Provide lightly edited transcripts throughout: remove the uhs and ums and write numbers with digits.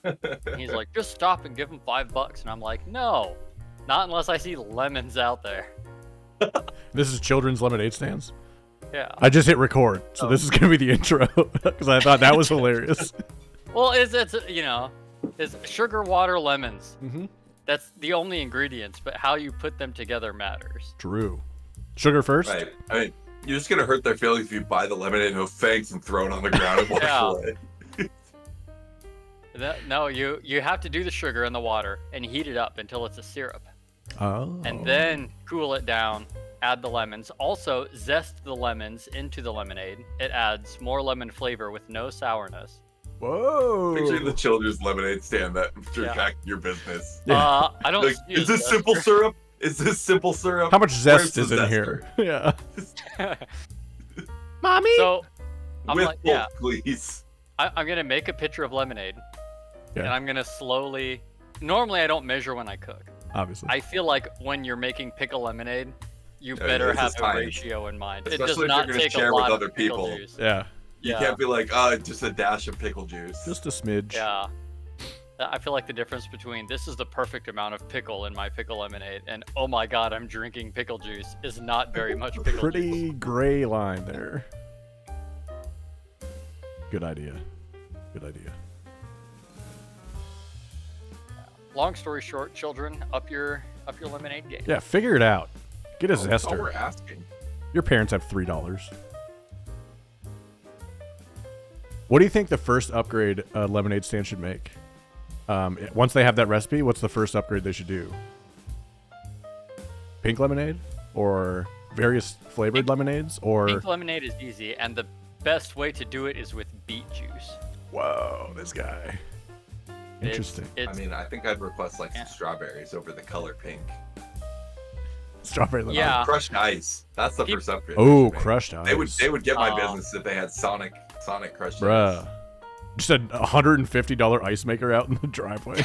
And he's like, just stop and give him $5. And I'm like, no, not unless I see lemons out there. This is children's lemonade stands. Yeah. I just hit record, so this is gonna be the intro because I thought that was hilarious. Well, it's sugar, water, lemons. Mm-hmm. That's the only ingredients, but how you put them together matters. True. Sugar first. Right. I mean, you're just gonna hurt their feelings if you buy the lemonade and no thanks and throw it on the ground and walk away. No, you have to do the sugar and the water and heat it up until it's a syrup. Oh. And then cool it down. Add the lemons. Also, zest the lemons into the lemonade. It adds more lemon flavor with no sourness. Whoa. Picture the children's lemonade stand that back your business. Yeah. I don't. Like, is this simple syrup? Is this simple syrup? How much zest Where's is the in here? Yeah. Mommy. So I'm With like, milk, yeah. please. I'm gonna make a pitcher of lemonade, and I'm gonna slowly. Normally, I don't measure when I cook. Obviously. I feel like when you're making pickle lemonade, you better have a ratio in mind. Especially it does not if you're gonna take share a with lot other of pickle people. juice. Yeah. You can't be like, just a dash of pickle juice. Just a smidge. Yeah. I feel like the difference between this is the perfect amount of pickle in my pickle lemonade and oh my god, I'm drinking pickle juice is not very much pickle juice. Pretty gray line there. Good idea. Good idea. Long story short, children, up your lemonade game. Yeah, figure it out. Get a That's all zester. we're asking. Your parents have $3. What do you think the first upgrade a lemonade stand should make? Once they have that recipe, what's the first upgrade they should do? Pink lemonade? Or various flavored lemonades? Or Pink lemonade is easy, and the best way to do it is with beet juice. whoa, this guy. Interesting. I mean, I think I'd request like some strawberries over the color pink. Strawberry lemonade. Yeah. Crushed ice. That's the first upgrade. Oh, crushed ice. They would get my business if they had Sonic crushed Bruh. ice. Just a $150 ice maker out in the driveway.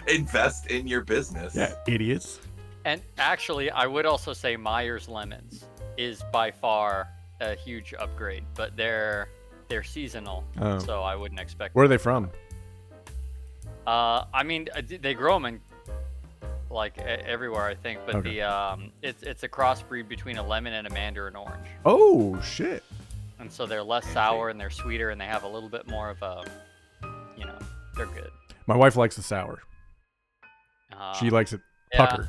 Invest in your business. Yeah, idiots. And actually, I would also say Myers lemons is by far a huge upgrade, but they're seasonal, so I wouldn't expect. Where are they from? I mean, they grow them in like everywhere, I think, but it's a crossbreed between a lemon and a mandarin orange. Oh shit. And so they're less sour and they're sweeter and they have a little bit more of a, they're good. My wife likes the sour. She likes it pucker.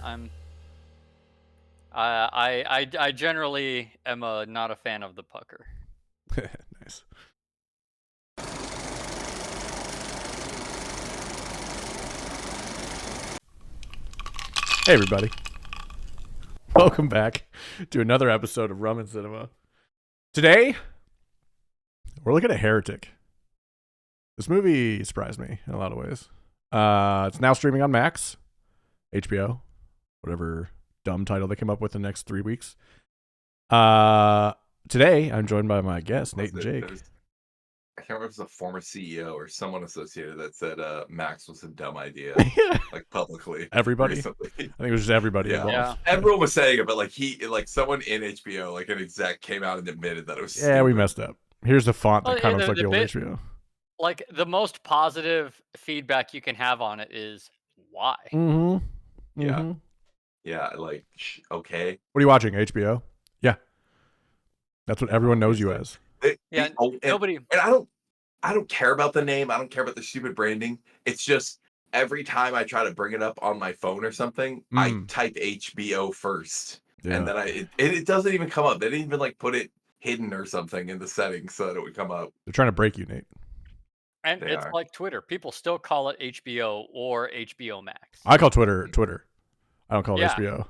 I generally am not a fan of the pucker. Nice. Hey everybody. Welcome back to another episode of Rum and Cinema. Today, we're looking at Heretic. This movie surprised me in a lot of ways. It's now streaming on Max, HBO, whatever dumb title they came up with in the next 3 weeks. Today, I'm joined by my guests, Nate and Jake. I can't remember if it was a former CEO or someone associated that said Max was a dumb idea, like publicly. Everybody? Recently. I think it was just everybody involved. Yeah. Everyone was saying it, but like someone in HBO, like an exec, came out and admitted that it was. Yeah, we stupid. messed up. Here's the font that Well, kind of yeah, looks like the the old bit- HBO. Like the most positive feedback you can have on it is why. Mm-hmm. Yeah. Mm-hmm. Yeah, like okay. What are you watching? HBO? Yeah. That's what everyone knows you as. Yeah, and nobody. I don't care about the name. I don't care about the stupid branding. It's just every time I try to bring it up on my phone or something, I type HBO first, and then it doesn't even come up. They didn't even like put it hidden or something in the settings so that it would come up. They're trying to break you, Nate. And They it's are. like Twitter. People still call it HBO or HBO Max. I call Twitter Twitter. I don't call it Yeah. HBO.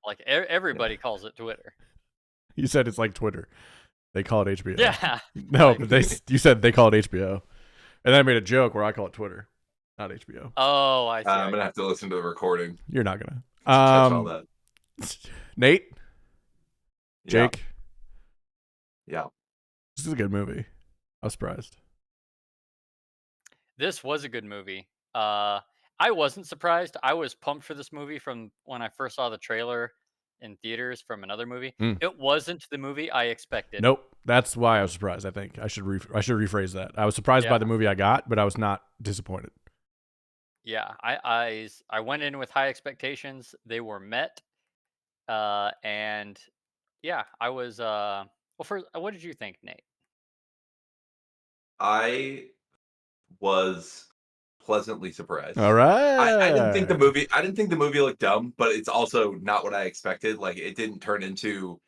Like everybody calls it Twitter. You said it's like Twitter. They call it HBO. Yeah. No, but you said they call it HBO. And then I made a joke where I call it Twitter, not HBO. Oh, I see. I'm gonna have to listen to the recording. You're not gonna. To catch all that. Nate, Yeah. Jake, Yeah. this is a good movie. I was surprised. This was a good movie. I wasn't surprised. I was pumped for this movie from when I first saw the trailer in theaters from another movie. It wasn't the movie I expected. Nope. That's why I was surprised. I think I should rephrase that. I was surprised by the movie I got, but I was not disappointed. Yeah, I went in with high expectations. They were met, and yeah, I was. Well, first, what did you think, Nate? I was pleasantly All surprised. I didn't think the right. movie I didn't think the movie looked dumb, but it's also not what I expected. Like it didn't turn into,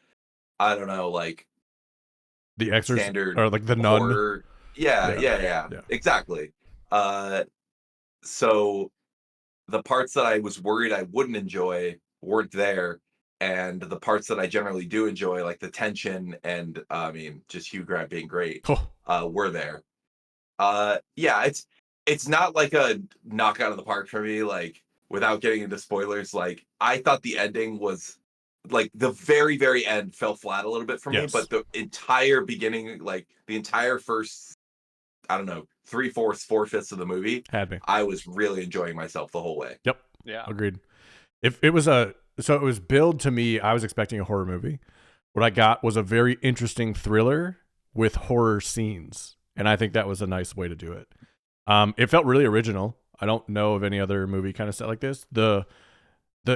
I don't know, like The Exorcist standard or like The Nun. horror. Yeah, Yeah. yeah, yeah. Yeah. Exactly. Uh so the parts that I was worried I wouldn't enjoy weren't there. And the parts that I generally do enjoy, like the tension and I mean just Hugh Grant being great, Oh, were there. Yeah, it's not like a knock out of the park for me, like, without getting into spoilers, like, I thought the ending was like, the very, very end fell flat a little bit for me, yes. but the entire beginning, like, the entire first, I don't know, 3/4, 4/5 of the movie, Had me. I was really enjoying myself the whole way. Yep. Yeah. Agreed. If it was it was billed to me, I was expecting a horror movie. What I got was a very interesting thriller with horror scenes, and I think that was a nice way to do it. It felt really original. I don't know of any other movie kind of set like this. The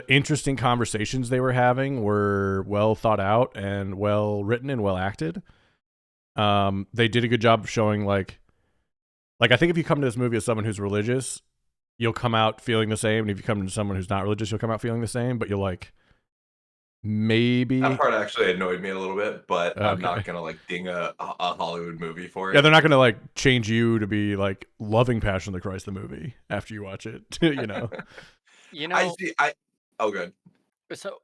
interesting conversations they were having were well thought out and well written and well acted. They did a good job of showing like I think if you come to this movie as someone who's religious, you'll come out feeling the same, and if you come to someone who's not religious, you'll come out feeling the same. But you'll like maybe That part actually annoyed me a little bit, but I'm not okay. gonna, like, ding a Hollywood movie for Yeah, it. they're not gonna like change you to be like loving Passion of the Christ the movie after you watch it. You know. You I know, see oh, good. so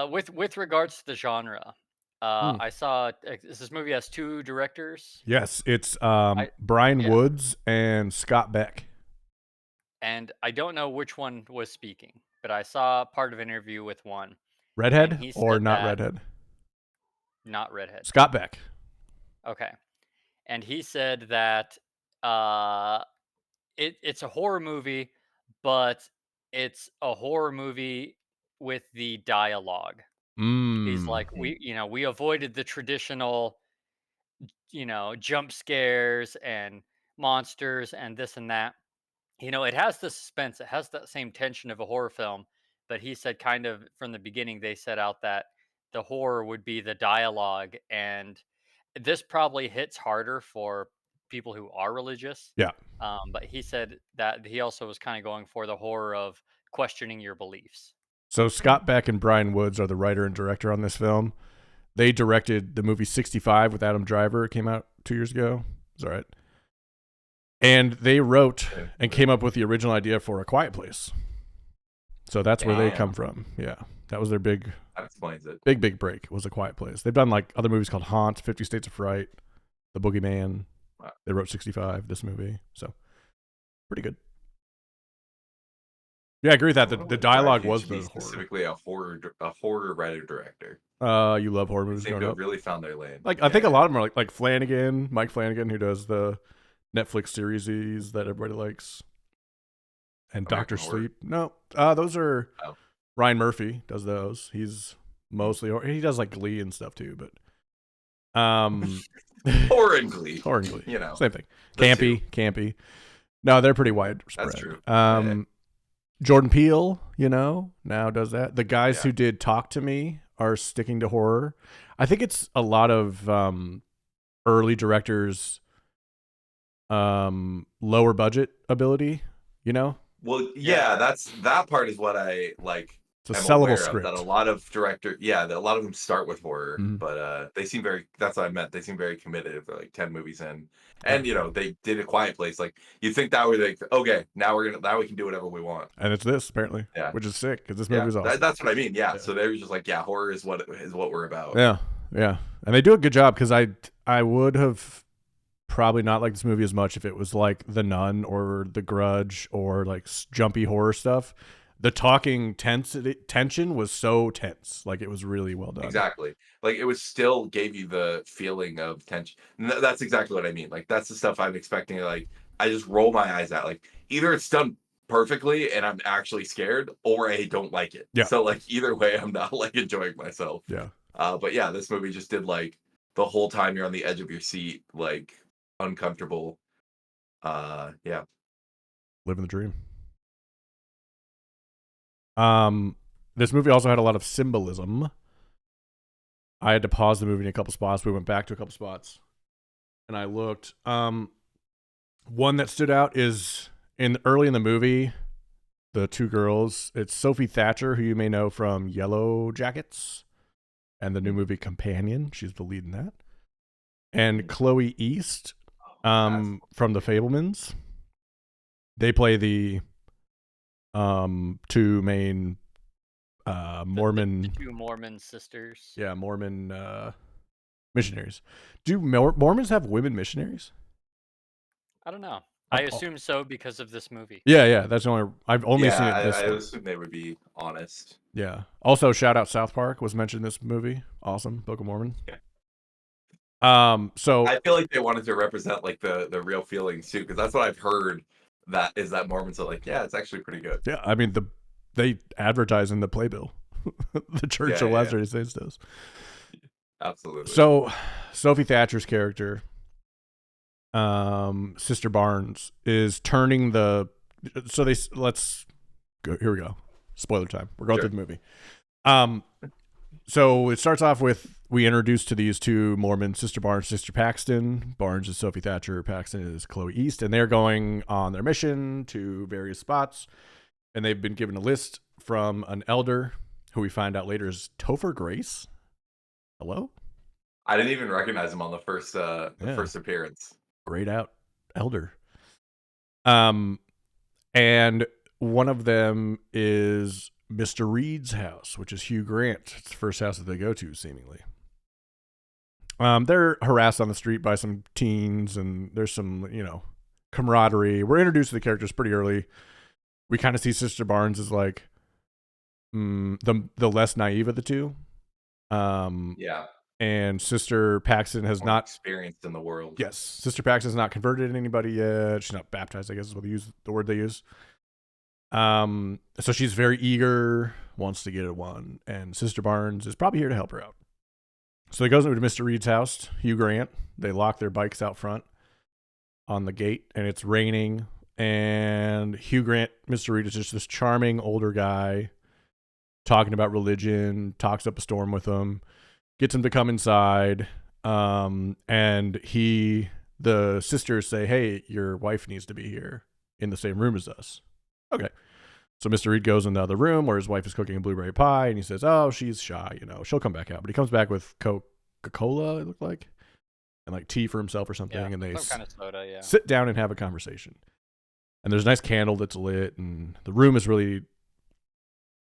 with regards to the genre, Hmm. I saw this movie has two directors. Yes, it's I Brian Yeah, Woods and Scott Beck. and I don't know which one was speaking, but I saw part of an interview with one, and Redhead he or said not that redhead? not redhead. Scott Beck. Okay, and he said that uh, it's a horror movie, but it's a horror movie with the dialogue. He's Mm. like, we avoided the traditional, jump scares and monsters and this and that. It has the suspense, it has that same tension of a horror film, but he said kind of from the beginning they set out that the horror would be the dialogue, and this probably hits harder for people who are religious. Yeah. But he said that he also was kind of going for the horror of questioning your beliefs. So Scott Beck and Brian Woods are the writer and director on this film. They directed the movie 65 with Adam Driver. It came out 2 years ago. It's all right. And they wrote and came up with the original idea for A Quiet Place. So that's where they come from. Yeah. That was their big That explains it. big break, was A Quiet Place. They've done like other movies called Haunt, 50 States of Fright, The Boogeyman. Wow. They wrote 65, this movie. So pretty good. Yeah, I agree with that. The dialogue was the horror. Specifically a horror writer director. You love horror They movies seem growing to up. have really found their lane. Like I think a lot of them are like Flanagan, Mike Flanagan, who does the Netflix series that everybody likes, and Doctor American Horror? Sleep. No, those are Oh. Ryan Murphy does those. He's mostly he does like Glee and stuff too, but Horror and Glee. horror and Glee, You know, same thing. the Campy. No, they're pretty widespread. That's true. Jordan Peele, now does that. The guys Yeah. who did Talk to Me are sticking to horror. I think it's a lot of early directors' lower budget ability. Well, yeah, that part is what I like. It's a am sellable aware script. Of, that a lot of directors, that a lot of them start with horror, Mhm. but they seem very. That's what I meant. They seem very committed. If they're like 10 movies in, and they did A Quiet Place. Like you think that would like, okay, now we can do whatever we want. And it's this apparently, Yeah. which is sick because this movie is awesome. That's what I mean. Yeah. So they were just like, horror is what we're about. Yeah, and they do a good job because I would have probably not liked this movie as much if it was like The Nun or The Grudge or like jumpy horror stuff. The talking tension was so tense, like it was really well done. Exactly. Like it was still gave you the feeling of tension. That's exactly what I mean. Like that's the stuff I'm expecting. Like I just roll my eyes at. Like either it's done perfectly and I'm actually scared, or I don't like it. Yeah. So like either way, I'm not like enjoying myself. Yeah. But yeah, this movie just did like the whole time you're on the edge of your seat, like uncomfortable. Yeah. Living the dream. This movie also had a lot of symbolism. I had to pause the movie in a couple spots. We went back to a couple spots, and I looked. One that stood out is early in the movie, the two girls. It's Sophie Thatcher, who you may know from Yellow Jackets, and the new movie Companion. She's the lead in that. And Chloe East, from The Fabelmans. They play the two main Mormon, the two Mormon sisters. Yeah, Mormon missionaries. Do Mormons have women missionaries? I don't know. I assume so because of this movie. Yeah. That's I've only seen it this I one. assume they would be honest. Yeah. Also, shout out South Park was mentioned in this movie. Awesome, Book of Mormon. Yeah. So I feel like they wanted to represent like the real feelings too, because that's what I've heard. That Mormons are like, yeah, it's actually pretty good. Yeah, I mean they advertise in the playbill. The Church of Latter-day Saints does. Absolutely. So Sophie Thatcher's character, Sister Barnes, is turning the. So let's go. Here we go. Spoiler time. We're going through the movie. So it starts off with we introduced to these two Mormons, Sister Barnes, Sister Paxton. Barnes is Sophie Thatcher, Paxton is Chloe East, and they're going on their mission to various spots. And they've been given a list from an elder who we find out later is Topher Grace. Hello? I didn't even recognize him on the first first appearance. Grayed out elder. And one of them is Mr. Reed's house, which is Hugh Grant. It's the first house that they go to, seemingly. They're harassed on the street by some teens, and there's some, camaraderie. We're introduced to the characters pretty early. We kind of see Sister Barnes as like the less naive of the two. Yeah. And Sister Paxton has not experienced in the world. Yes, Sister Paxton has not converted anybody yet. She's not baptized, I guess is what they use, the word they use. So she's very eager, wants to get at one, and Sister Barnes is probably here to help her out. So he goes over to Mr. Reed's house, Hugh Grant. They lock their bikes out front on the gate, and it's raining. And Hugh Grant, Mr. Reed, is just this charming older guy talking about religion, talks up a storm with him, gets him to come inside. And the sisters say, hey, your wife needs to be here in the same room as us. Okay. So Mr. Reed goes in the other room where his wife is cooking a blueberry pie, and he says, oh, she's shy, she'll come back out. But he comes back with Coca-Cola, it looked like, and like tea for himself or something. And they some kind of soda, sit down and have a conversation. And there's a nice candle that's lit, and the room is really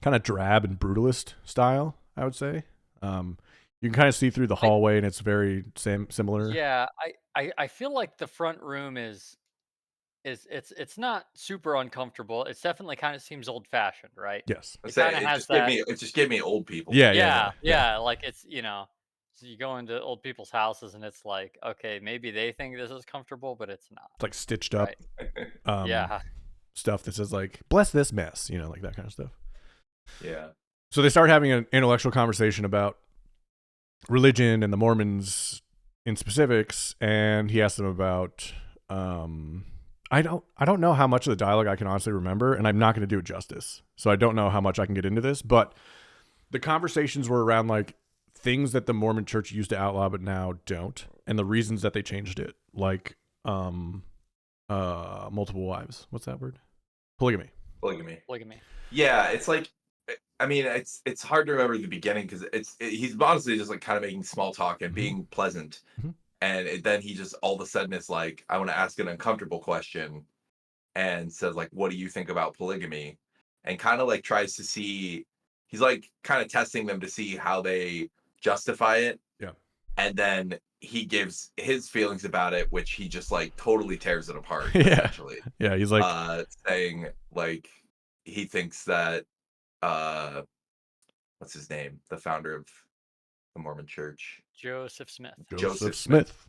kind of drab and brutalist style, I would say. You can kind of see through the hallway, and it's very similar. Yeah, I feel like the front room is it's not super uncomfortable. It's definitely kind of seems old fashioned, right? Yes. It kind of has that. It just gave me old people. Yeah. Like it's so you go into old people's houses and it's like, okay, maybe they think this is comfortable, but it's not. It's like stitched up. Right? Stuff that says like, bless this mess, like that kind of stuff. Yeah. So they start having an intellectual conversation about religion and the Mormons in specifics, and he asks them about I don't know how much of the dialogue I can honestly remember, and I'm not going to do it justice. So I don't know how much I can get into this, but the conversations were around like things that the Mormon church used to outlaw but now don't, and the reasons that they changed it, like multiple wives. What's that word? Polygamy. Yeah, it's like, I mean, it's hard to remember the beginning because he's honestly just like kind of making small talk and being pleasant. And then he just all of a sudden is like, I want to ask an uncomfortable question, and says like, what do you think about polygamy? And kind of like tries to see, he's like kind of testing them to see how they justify it. Yeah. And then he gives his feelings about it, which he just like totally tears it apart. Essentially. Yeah. He's like saying like he thinks that what's his name? The founder of the Mormon Church. Joseph Smith. Joseph Smith.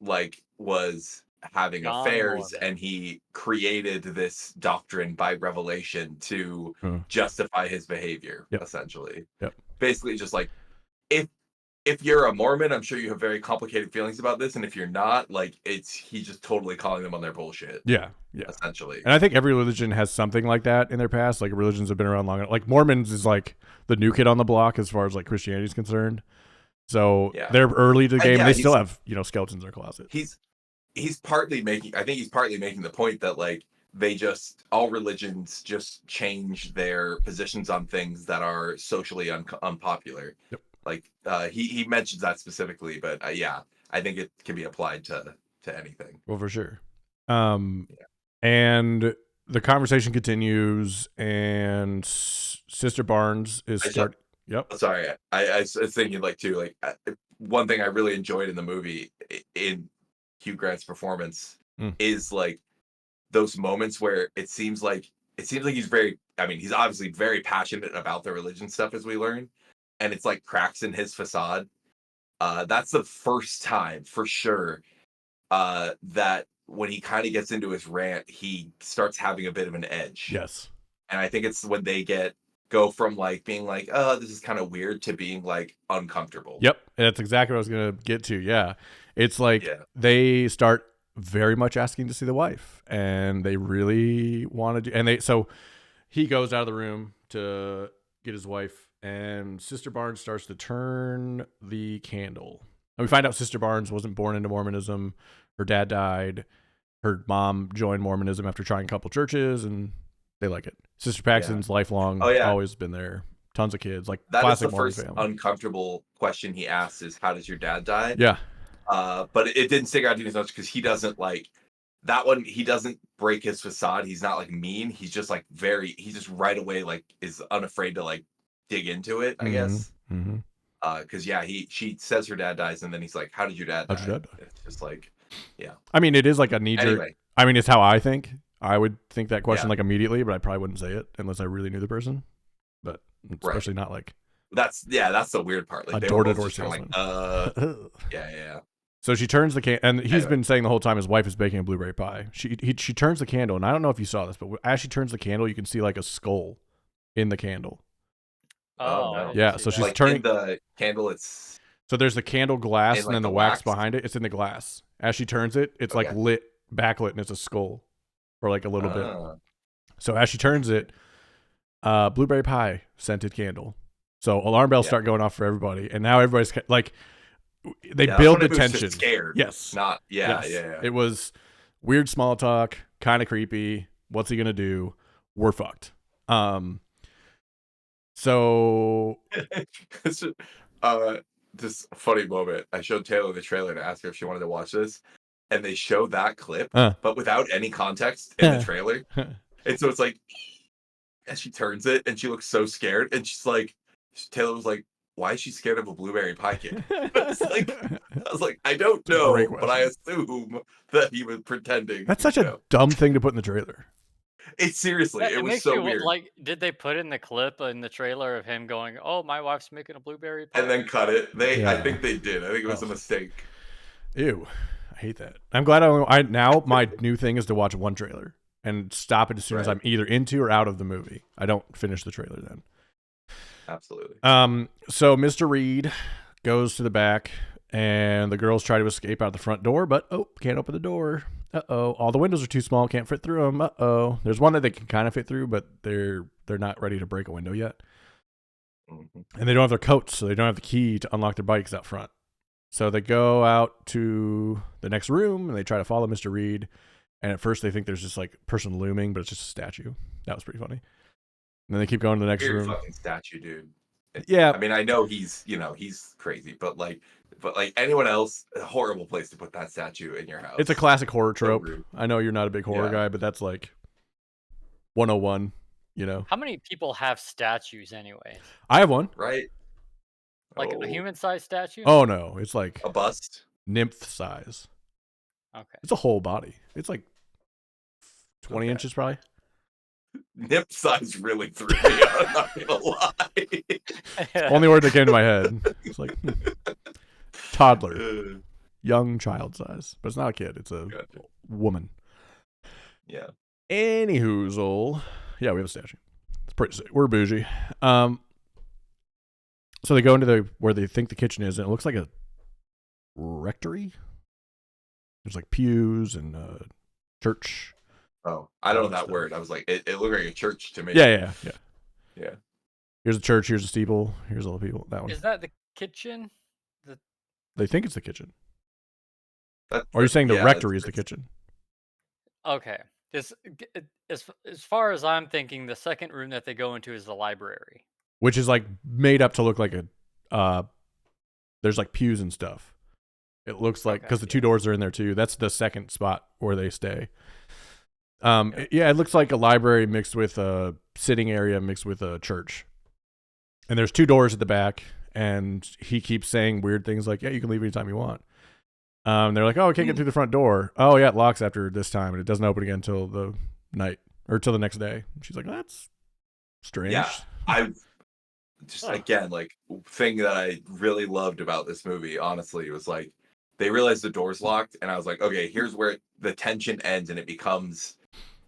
Like was having John affairs, Mormon. and he created this doctrine by revelation to justify his behavior, essentially. Yep. Basically just like, if if you're a Mormon, I'm sure you have very complicated feelings about this, and if you're not, like, he's just totally calling them on their bullshit, Yeah. essentially. And I think every religion has something like that in their past. Like religions have been around long enough. Like Mormons is like the new kid on the block as far as like Christianity is concerned. So Yeah. they're early to the And game. yeah, And they still have skeletons in their closet. He's partly making, I think he's partly making the point that, like, all religions just change their positions on things that are socially unpopular. Yep. Like, he mentions that specifically, but yeah, I think it can be applied to anything. Well, for sure. Yeah. And the conversation continues, and Sister Barnes is Yep. Sorry, I was thinking, like, too, like, one thing I really enjoyed in the movie, in Hugh Grant's performance, is like those moments where it seems like he's very, I mean, he's obviously very passionate about the religion stuff, as we learn, and it's like cracks in his facade. That's the first time for sure that when he kind of gets into his rant, he starts having a bit of an edge. Yes. And I think it's when they go from like being like, oh, this is kind of weird, to being like uncomfortable. Yep. That's exactly what I was going to get to. Yeah. It's like they start very much asking to see the wife, and they really want to do, and so he goes out of the room to get his wife, and Sister Barnes starts to turn the candle. And we find out Sister Barnes wasn't born into Mormonism. Her dad died. Her mom joined Mormonism after trying a couple churches, and they like it. Sister Paxton's lifelong, always been there. Tons of kids, like that classic is the Mormon first family. uncomfortable question he asks is, "How does your dad die?" Yeah. But it didn't stick out to me as much because he doesn't like that one. He doesn't break his facade. He's not like mean. He's just like he just right away like is unafraid to like dig into it, I guess. Because she says her dad dies, and then he's like, "How did your dad die?" It's just like, yeah. I mean, it is like a knee jerk. Anyway. I mean, it's how I think. I would think that question like immediately, but I probably wouldn't say it unless I really knew the person. But especially not like that's the weird part. Like a door-to-door salesman. Yeah. So she turns the candle, and he's been saying the whole time his wife is baking a blueberry pie. She turns the candle, and I don't know if you saw this, but as she turns the candle, you can see like a skull in the candle. Oh, no. Yeah. So she's like turning in the candle. So there's the candle glass, and like then the wax behind it. It's in the glass. As she turns it, it's like backlit, and it's a skull for like a little bit. So as she turns it, blueberry pie scented candle. So alarm bells start going off for everybody, and now everybody's like, they build the tension. Scared. Yes. Not. Yeah. It was weird small talk, kind of creepy. What's he gonna do? We're fucked. So this funny moment. I showed Taylor the trailer to ask her if she wanted to watch this, and they show that clip, but without any context in the trailer. And so it's like, and she turns it, and she looks so scared, and she's like, Taylor was like, "Why is she scared of a blueberry pie kid?" I was like, I don't know, but I assume that he was pretending. That's such a dumb thing to put in the trailer. It seriously, it was so weird. Like, did they put in the clip in the trailer of him going, "Oh, my wife's making a blueberry pie," and then cut it? I think they did. I think it was a mistake. Ew, I hate that. I'm glad now my new thing is to watch one trailer and stop it as soon as I'm either into or out of the movie. I don't finish the trailer then. Absolutely. So Mr. Reed goes to the back, and the girls try to escape out the front door, but can't open the door. All the windows are too small, can't fit through them. There's one that they can kind of fit through, but they're not ready to break a window yet. And they don't have their coats, so they don't have the key to unlock their bikes out front. So they go out to the next room, and they try to follow Mr. Reed. And at first they think there's just like a person looming, but it's just a statue. That was pretty funny. And then they keep going to the next room. Fucking statue, dude. Yeah. I mean, I know he's crazy, but anyone else, a horrible place to put that statue in your house. It's a classic horror trope. I know you're not a big horror guy, but that's like 101, How many people have statues anyway? I have one. Right. Like a human-sized statue? Oh, no. It's like a bust. Nymph size. Okay. It's a whole body. It's like 20 inches probably. Nymph size really threw me out, I'm not gonna lie. Only word that came to my head. It's like toddler. Young child size. But it's not a kid, it's a woman. Yeah. Anyhoozle. Yeah, we have a statue. It's pretty sick. We're bougie. So they go into where they think the kitchen is, and it looks like a rectory. There's like pews and church. Oh, I don't know that word. I was like, it looked like a church to me. Yeah. Yeah. Here's a church. Here's a steeple. Here's all the people. That one. Is that the kitchen? They think it's the kitchen. Or are you saying the rectory is the kitchen? Okay. As far as I'm thinking, the second room that they go into is the library, which is like made up to look like a. There's like pews and stuff. It looks like because the two doors are in there too. That's the second spot where they stay. It looks like a library mixed with a sitting area mixed with a church. And there's two doors at the back, and he keeps saying weird things like, "Yeah, you can leave anytime you want." They're like, "Oh, I can't get through the front door." "Oh, yeah, it locks after this time, and it doesn't open again until the night or till the next day." She's like, "That's strange." Yeah, I just again like thing that I really loved about this movie. Honestly, was like they realized the door's locked, and I was like, "Okay, here's where the tension ends, and it becomes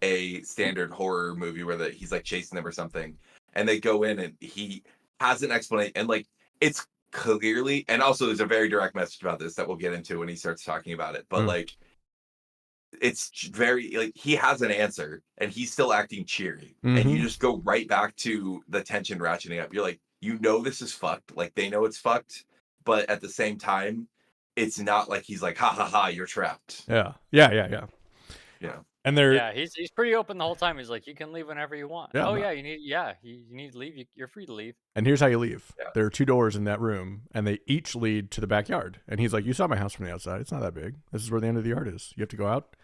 a standard horror movie where he's like chasing them or something." And they go in, and he has an explanation, and like it's clearly, and also there's a very direct message about this that we'll get into when he starts talking about it, but like it's very like he has an answer and he's still acting cheery, and you just go right back to the tension ratcheting up. You're like, this is fucked, like they know it's fucked, but at the same time it's not like he's like, ha ha ha, you're trapped. Yeah. And he's pretty open the whole time. He's like, you can leave whenever you want. You need to leave. You're free to leave. And here's how you leave. Yeah. There are two doors in that room, and they each lead to the backyard. And he's like, you saw my house from the outside. It's not that big. This is where the end of the yard is. You have to go out,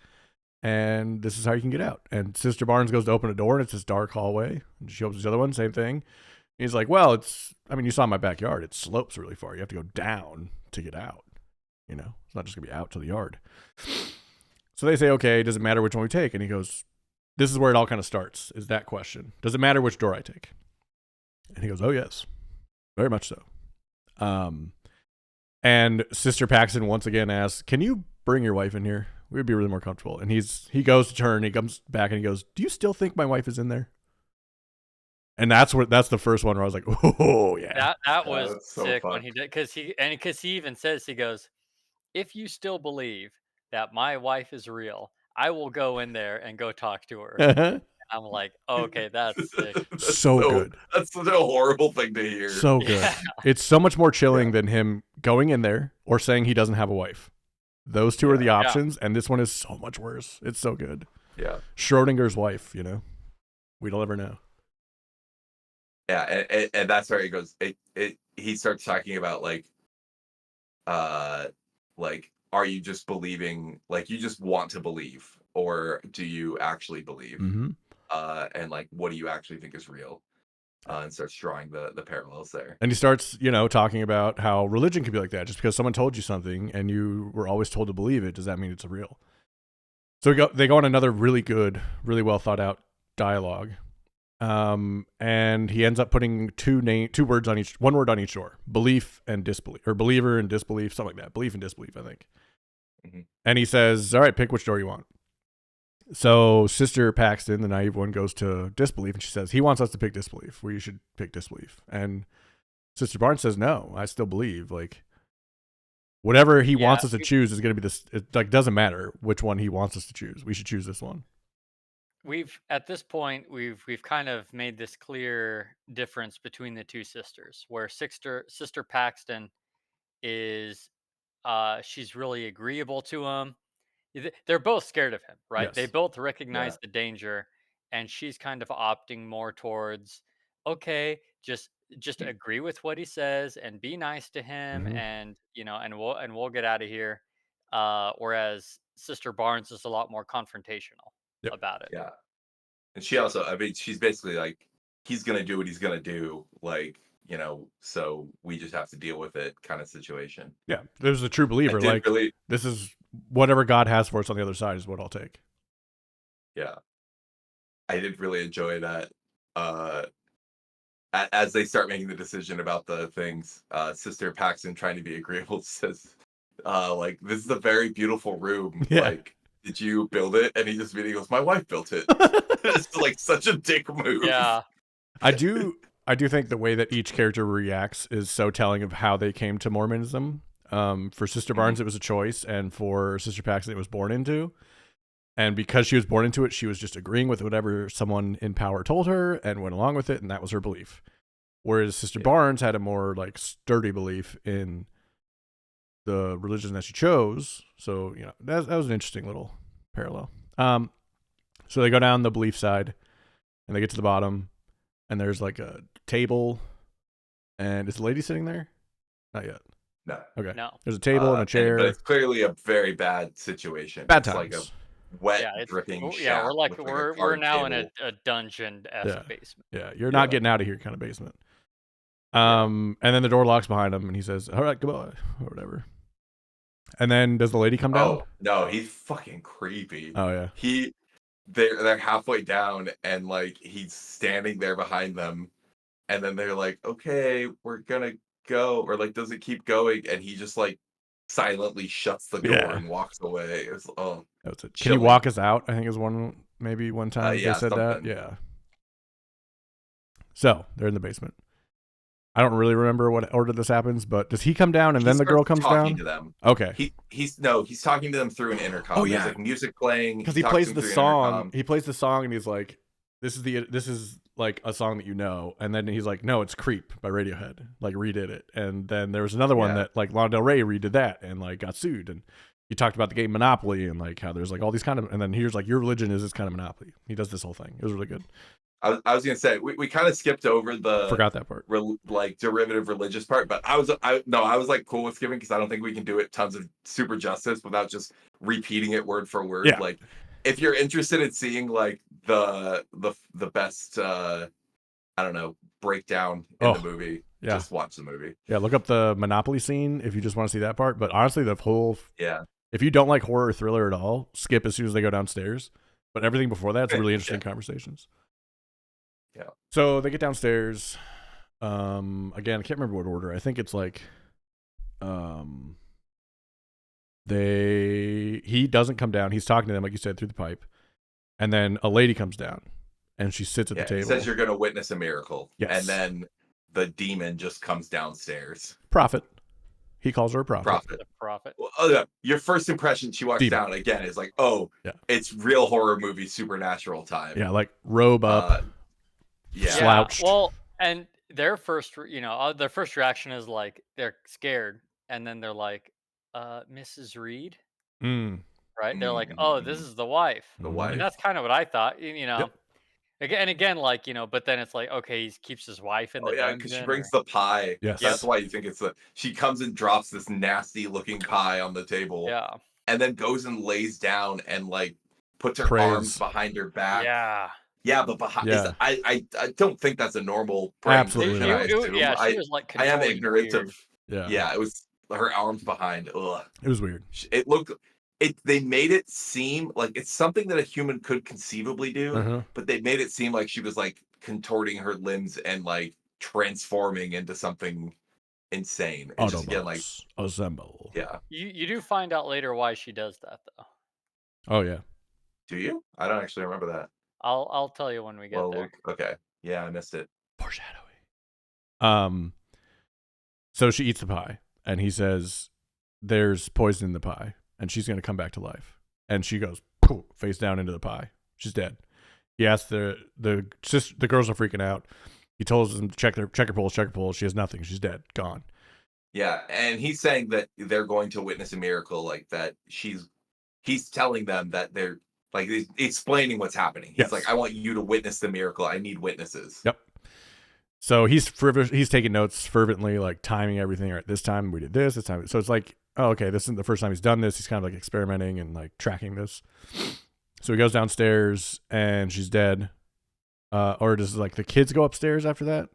and this is how you can get out. And Sister Barnes goes to open a door, and it's this dark hallway. And she opens the other one, same thing. He's like, well, you saw my backyard. It slopes really far. You have to go down to get out. It's not just going to be out to the yard. So they say, okay, does it matter which one we take? And he goes, this is where it all kind of starts, is that question. Does it matter which door I take? And he goes, oh, yes, very much so. And Sister Paxton once again asks, can you bring your wife in here? We would be really more comfortable. And he goes to turn, he comes back and he goes, do you still think my wife is in there? And that's the first one where I was like, oh, yeah. That was sick so when he did, because he even says, he goes, if you still believe that my wife is real, I will go in there and go talk to her. I'm like, okay, that's sick. So good. That's such a horrible thing to hear. So good. Yeah. It's so much more chilling than him going in there or saying he doesn't have a wife. Those two are the options, and this one is so much worse. It's so good. Yeah. Schrodinger's wife, we don't ever know. Yeah, and that's where he goes. He starts talking about like, are you just believing, like you just want to believe, or do you actually believe? And like, what do you actually think is real? And starts drawing the parallels there. And he starts, talking about how religion could be like that. Just because someone told you something and you were always told to believe it, does that mean it's real? So they go on another really good, really well thought out dialogue. And he ends up putting one word on each door: belief and disbelief, or believer and disbelief, something like that. Belief and disbelief, I think. And he says, all right, pick which door you want. So Sister Paxton, the naive one, goes to disbelief, and she says, he wants us to pick disbelief. You should pick disbelief. And Sister Barnes says, no, I still believe. Like, whatever he wants us to choose is going to be this. It like doesn't matter which one he wants us to choose. We should choose this one. At this point we've kind of made this clear difference between the two sisters, where Sister Paxton is she's really agreeable to him. They're both scared of him, right? Yes. They both recognize the danger, and she's kind of opting more towards, okay, just agree with what he says and be nice to him, and and we'll get out of here. Whereas Sister Barnes is a lot more confrontational about it. Yeah. And she also, I mean, she's basically like, he's going to do what he's going to do. Like, so we just have to deal with it kind of situation. Yeah. There's a true believer. Like, this is whatever God has for us on the other side is what I'll take. Yeah. I did really enjoy that. As they start making the decision about the things, Sister Paxton, trying to be agreeable, says, like, this is a very beautiful room. Yeah. Like, did you build it? And he just immediately goes, my wife built it. It's like such a dick move. Yeah. I do I do think the way that each character reacts is so telling of how they came to Mormonism. For Sister Barnes, it was a choice, and for Sister Paxton, it was born into. And because she was born into it, she was just agreeing with whatever someone in power told her and went along with it, and that was her belief. Whereas Sister Barnes had a more like sturdy belief in the religion that she chose. So, you know, that was an interesting little parallel. So they go down the belief side, and they get to the bottom, and there's like a table, and is the lady sitting there? Not yet. No. Okay. No. There's a table and a chair. But it's clearly a very bad situation. Bad it's times. like a wet, dripping shaft. We're now in a dungeon-esque basement. Yeah, you're not getting out of here kind of basement. And then the door locks behind him, and he says, "All right, goodbye," or whatever. And then does the lady come down? Oh no, he's fucking creepy. Oh yeah. They're halfway down, and like he's standing there behind them, and then they're like, "Okay, we're gonna go," or like doesn't keep going, and he just like silently shuts the door and walks away. It was that's it. Can you walk us out? I think is one time they said something. that. Yeah. So they're in the basement. I don't really remember what order this happens, but does he come down and then the girl comes down? To them. Okay. He's talking to them through an intercom. Oh yeah. There's like music playing because he plays the song. He plays the song and he's like, "This is like a song that you know," and then he's like, "No, it's Creep by Radiohead. Like redid it." And then there was another one that like Lana Del Rey redid that and like got sued. And he talked about the game Monopoly and like how there's like all these kind of, and then here's like, your religion is this kind of Monopoly. He does this whole thing. It was really good. I was gonna say we kind of skipped over the forgot that part like derivative religious part, but I was like cool with skipping because I don't think we can do it tons of super justice without just repeating it word for word. Yeah. Like if you're interested in seeing like the best I don't know breakdown in the movie, just watch the movie. Yeah, look up the Monopoly scene if you just want to see that part. But honestly, the whole if you don't like horror or thriller at all, skip as soon as they go downstairs. But everything before that's really interesting conversations. Yeah. So they get downstairs. Again, I can't remember what order. I think it's like, he doesn't come down. He's talking to them, like you said, through the pipe, and then a lady comes down, and she sits at the table. He says you're going to witness a miracle. Yes. And then the demon just comes downstairs. Prophet. He calls her a prophet. The prophet. Well, your first impression, she walks down again, is like, oh, it's real horror movie supernatural time. Yeah, like robe up. Slouched. Yeah, well, and their first reaction is like they're scared, and then they're like, "Mrs. Reed," right? They're like, "Oh, this is the wife." The wife. And that's kind of what I thought. Again, like but then it's like, okay, he keeps his wife in the dungeon. because she brings the pie. Yes, that's why you think it's she comes and drops this nasty looking pie on the table. Yeah, and then goes and lays down and like puts her arms behind her back. Yeah, but behind I don't think that's a normal brain. Absolutely. She was like, I am ignorant weird. of. Yeah, it was her arms behind. Ugh. It was weird. It looked. They made it seem like it's something that a human could conceivably do, but they made it seem like she was like contorting her limbs and like transforming into something insane. And just again, like assemble. Yeah. You do find out later why she does that though. Oh yeah. Do you? I don't actually remember that. I'll tell you when we get there. Okay. Yeah, I missed it. Foreshadowing. So she eats the pie, and he says, "There's poison in the pie, and she's going to come back to life." And she goes poof, face down into the pie. She's dead. He asks the girls are freaking out. He tells them to check her pulse. She has nothing. She's dead, gone. Yeah, and he's saying that they're going to witness a miracle, like that. He's telling them that they're. Like he's explaining what's happening. He's like, I want you to witness the miracle. I need witnesses. Yep. So he's taking notes fervently, like timing everything. All right, this time we did this time. So it's like, oh, okay, this isn't the first time he's done this. He's kind of like experimenting and like tracking this. So he goes downstairs and she's dead. Or does like the kids go upstairs after that?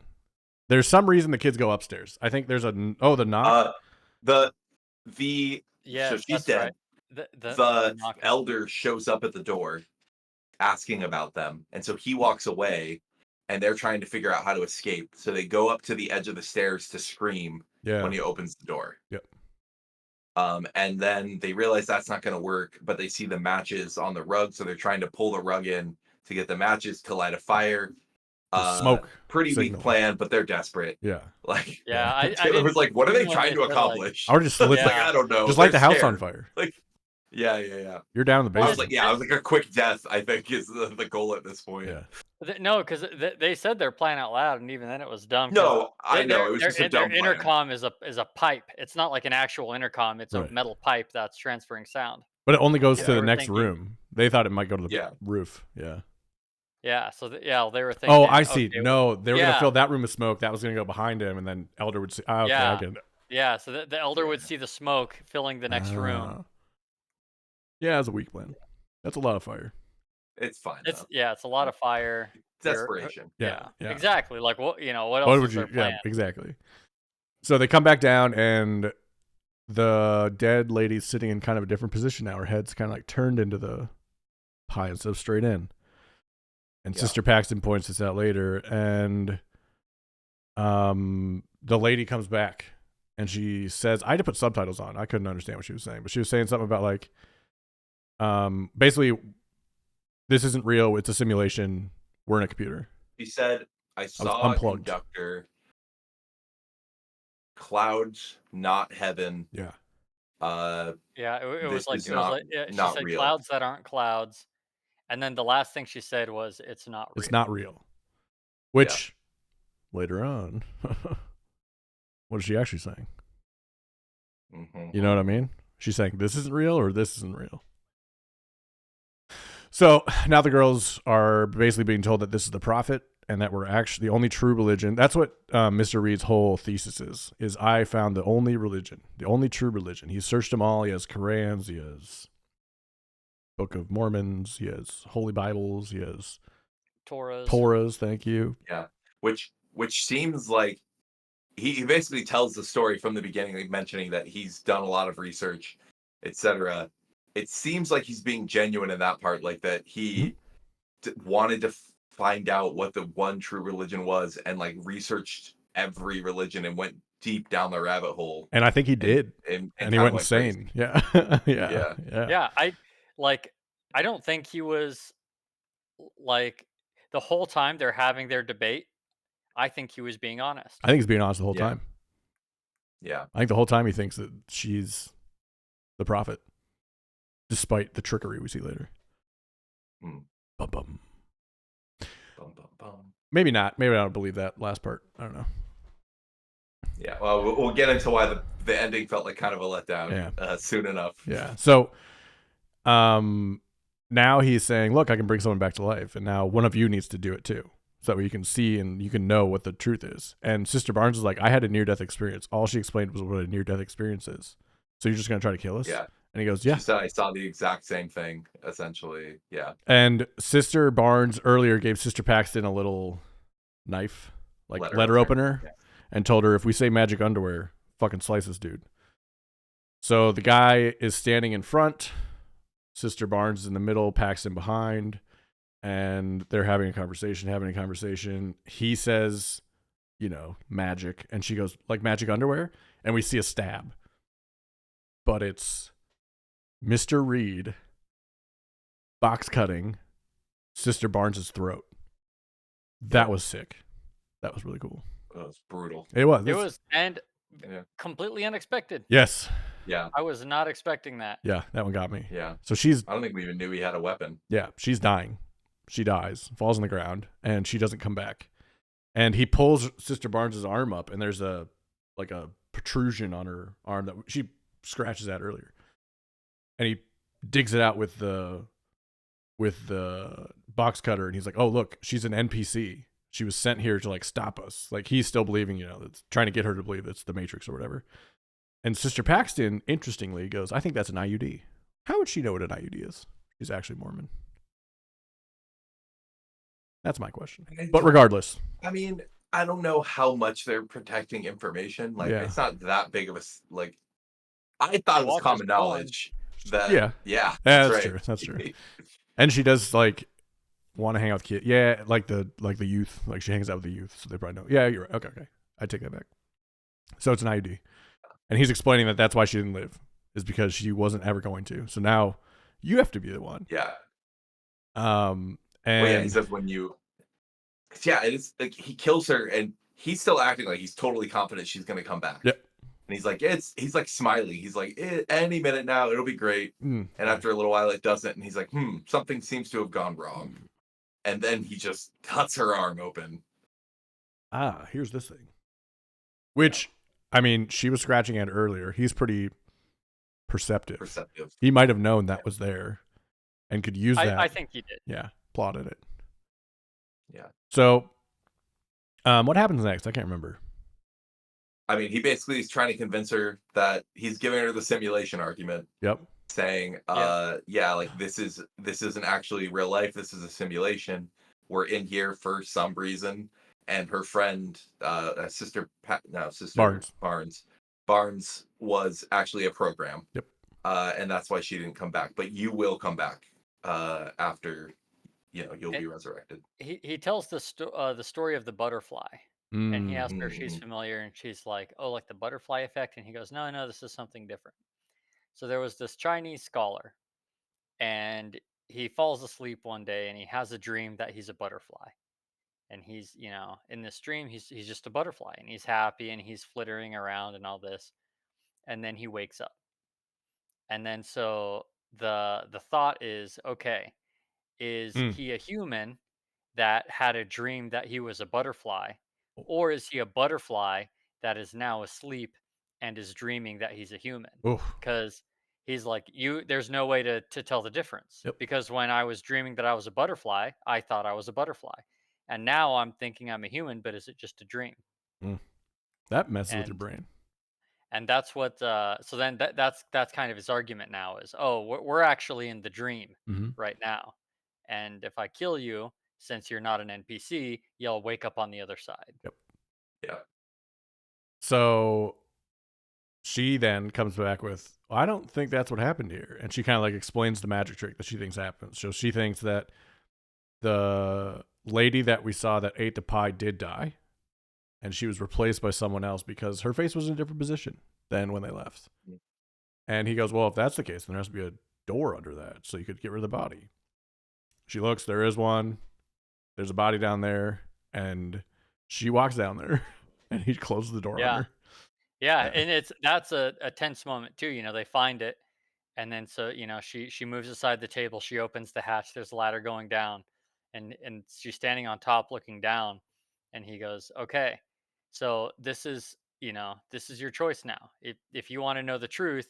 There's some reason the kids go upstairs. I think there's the knock. So she's dead. Right. The elder shows up at the door asking about them, and so he walks away and they're trying to figure out how to escape, so they go up to the edge of the stairs to scream when he opens the door. And then they realize that's not going to work, but they see the matches on the rug, so they're trying to pull the rug in to get the matches to light a fire, smoke pretty signal. weak plan, but they're desperate. Yeah. Like, Yeah, I Taylor was like, "What are they trying to accomplish?" I would just I lit was like, "I don't know. just light They're the house on scared." fire. Like, yeah. You're down in the I was basement. like, I was like, a quick death, I think, is the goal at this point. Yeah. No, because they said their plan out loud, and even then it was dumb. Because No, I know. It was just a their dumb plan. intercom is a pipe. It's not like an actual intercom. It's a Right. metal pipe that's transferring sound. But it only goes So to they the were next thinking- room. They thought it might go to the Yeah. roof. Yeah. Yeah, so they were thinking. Oh, I see. okay, No, they were going to yeah. fill that room with smoke. That was going to go behind him, and then Elder would see. Ah, okay, I Yeah. get it. Yeah, so the elder would see the smoke filling the next room. Ah. Yeah, it's a weak plan. That's a lot of fire. It's fine. It's though. it's a lot of fire. Desperation. Yeah. Exactly. Like what what else What is would you? their plan? Yeah, exactly. So they come back down, and the dead lady's sitting in kind of a different position now. Her head's kind of like turned into the pie instead of straight in. And Sister Paxton points this out later, and the lady comes back, and she says, I had to put subtitles on. I couldn't understand what she was saying, but she was saying something about like, basically, this isn't real. It's a simulation. We're in a computer. He said, I saw a conductor, clouds, not heaven. Yeah. Yeah, it was like, she not said real. clouds that aren't clouds. And then the last thing she said was, it's not real. It's not real. Which, later on, what is she actually saying? Mm-hmm. You know what I mean? She's saying, this isn't real or this isn't real. So now the girls are basically being told that this is the prophet and that we're actually the only true religion. That's what Mr. Reed's whole thesis is I found the only religion, the only true religion. He's searched them all. He has Korans, he has Book of Mormons, he has Holy Bibles, he has Torahs, thank you. Yeah, which seems like he basically tells the story from the beginning, like mentioning that he's done a lot of research, etc. It seems like he's being genuine in that part, like that he wanted to find out what the one true religion was, and like researched every religion and went deep down the rabbit hole. And I think he did, and he went insane. Yeah. Yeah. I don't think he was like the whole time they're having their debate. I think he was being honest. I think he's being honest the whole time. Yeah. I think the whole time he thinks that she's the prophet, despite the trickery we see later. Mm. Bum, bum. Bum, bum, bum. Maybe not. Maybe I don't believe that last part. I don't know. Yeah, well, we'll get into why the ending felt like kind of a letdown soon enough. Yeah. So, now he's saying, look, I can bring someone back to life, and now one of you needs to do it too, so that you can see and you can know what the truth is. And Sister Barnes is like, I had a near-death experience. All she explained was what a near-death experience is. So you're just going to try to kill us? Yeah. And he goes, yeah. She said, I saw the exact same thing, essentially. Yeah. And Sister Barnes earlier gave Sister Paxton a little knife, like letter opener, and told her, if we say magic underwear, fucking slice this dude. So the guy is standing in front, Sister Barnes is in the middle, Paxton behind, and they're having a conversation. He says, magic, and she goes, like magic underwear, and we see a stab. But it's Mr. Reed box cutting Sister Barnes' throat. That was sick. That was really cool. That was brutal. It was. It was, and completely unexpected. Yes. Yeah. I was not expecting that. Yeah, that one got me. Yeah. So I don't think we even knew he had a weapon. Yeah, she's dying. She dies, falls on the ground, and she doesn't come back. And he pulls Sister Barnes' arm up, and there's a protrusion on her arm that she scratches at earlier. And he digs it out with the box cutter, and he's like, "Oh, look, she's an NPC. She was sent here to like stop us." Like he's still believing, it's trying to get her to believe it's the Matrix or whatever. And Sister Paxton, interestingly, goes, "I think that's an IUD." How would she know what an IUD is? She's actually Mormon. That's my question. But regardless, I mean, I don't know how much they're protecting information. Like, it's not that big of a like. I thought it was common knowledge that. Yeah, that's true. That's true. And she does like want to hang out with kids. Yeah, like the youth. Like she hangs out with the youth, so they probably know. Yeah, you're right. Okay. I take that back. So it's an IUD, and he's explaining that that's why she didn't live, is because she wasn't ever going to. So now you have to be the one. Yeah. And he says when you Yeah, it's like he kills her, and he's still acting like he's totally confident she's gonna come back. Yep. And he's like smiling. He's like, any minute now, it'll be great. And Yeah. after a little while, it doesn't. And he's like, something seems to have gone wrong. And then he just cuts her arm open. Here's this thing. Yeah, Which, I mean, she was scratching at earlier. He's pretty perceptive. perceptive. He might have known Yeah, that was there and could use I that. think he did. Yeah, plotted it. yeah. So, what happens next? I can't remember. I mean, he basically is trying to convince her that he's giving her the simulation argument, Yep. saying, Yep. yeah, like this isn't actually real life. This is a simulation. We're in here for some reason. And her friend, sister Barnes. Barnes was actually a program. Yep. And that's why she didn't come back. But you will come back after you'll And be resurrected. he tells the story of the butterfly, and he asks her if she's Mhm. familiar, and she's like, "Oh, like the butterfly effect," and he goes, "No, no, this is something different." So there was this Chinese scholar, and he falls asleep one day, and he has a dream that he's a butterfly, and he's in this dream he's just a butterfly, and he's happy, and he's flittering around and all this, and then he wakes up, and then so the thought is, okay, is Mm. he a human that had a dream that he was a butterfly, Oh. or is he a butterfly that is now asleep and is dreaming that he's a human? Oof. Because he's like, you there's no way to tell the difference. Yep. Because when I was dreaming that I was a butterfly, I thought I was a butterfly. And now I'm thinking I'm a human, but is it just a dream? Mm. That messes with your And brain. that's what so then that's kind of his argument now is, oh, we're actually in the dream Mm-hmm. right now, and if I kill you, since you're not an npc, you'll wake up on the other side. Yep. Yeah. So she then comes back with, I don't think that's what happened here. And she kind of like explains the magic trick that she thinks happens. So she thinks that the lady that we saw that ate the pie did die, and she was replaced by someone else because her face was in a different position than when they left. Mm. And he goes, well, if that's the case, then there has to be a door under that so you could get rid of the body. She looks, there is one. There's a body down there. And she walks down there and he closes the door on Yeah, her. yeah, Yeah. and that's a tense moment too. They find it, and then so she moves aside the table, she opens the hatch, there's a ladder going down, and she's standing on top looking down, and he goes, okay, so this is your choice now. If you want to know the truth,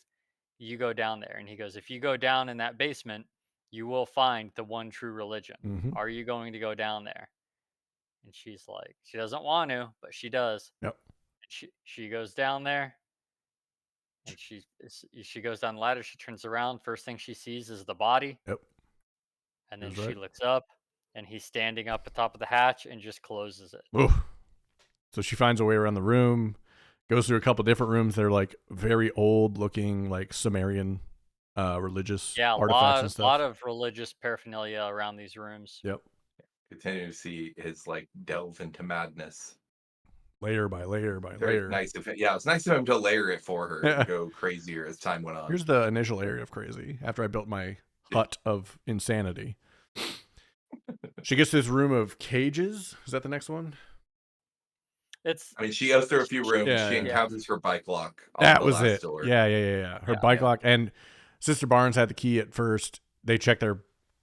you go down there. And he goes, if you go down in that basement, you will find the one true religion. Mm-hmm. Are you going to go down there? And she's like, she doesn't want to, but she does. Yep. And she goes down there, and she goes down the ladder, she turns around, first thing she sees is the body, Yep. and He then was she right. looks up, and he's standing up at the top of the hatch and just closes it. Oof. So she finds a way around the room, goes through a couple different rooms. They're like very old looking, like Sumerian religious Yeah, a artifacts and lot stuff. of religious paraphernalia around these rooms. Yep. Continue to see his like delve into madness. Layer by layer by Very layer. nice of him. Yeah, it's nice of him to layer it for her and Yeah. go crazier as time went on. Here's the initial area of crazy after I built my hut of insanity. She gets to this room of cages. Is that the next one? It's I mean, she goes through a few rooms. Yeah, She yeah. Yeah, encounters her bike lock on That the was last it. door. Yeah. Her yeah, bike Yeah. lock. And Sister Barnes had the key at first. They checked their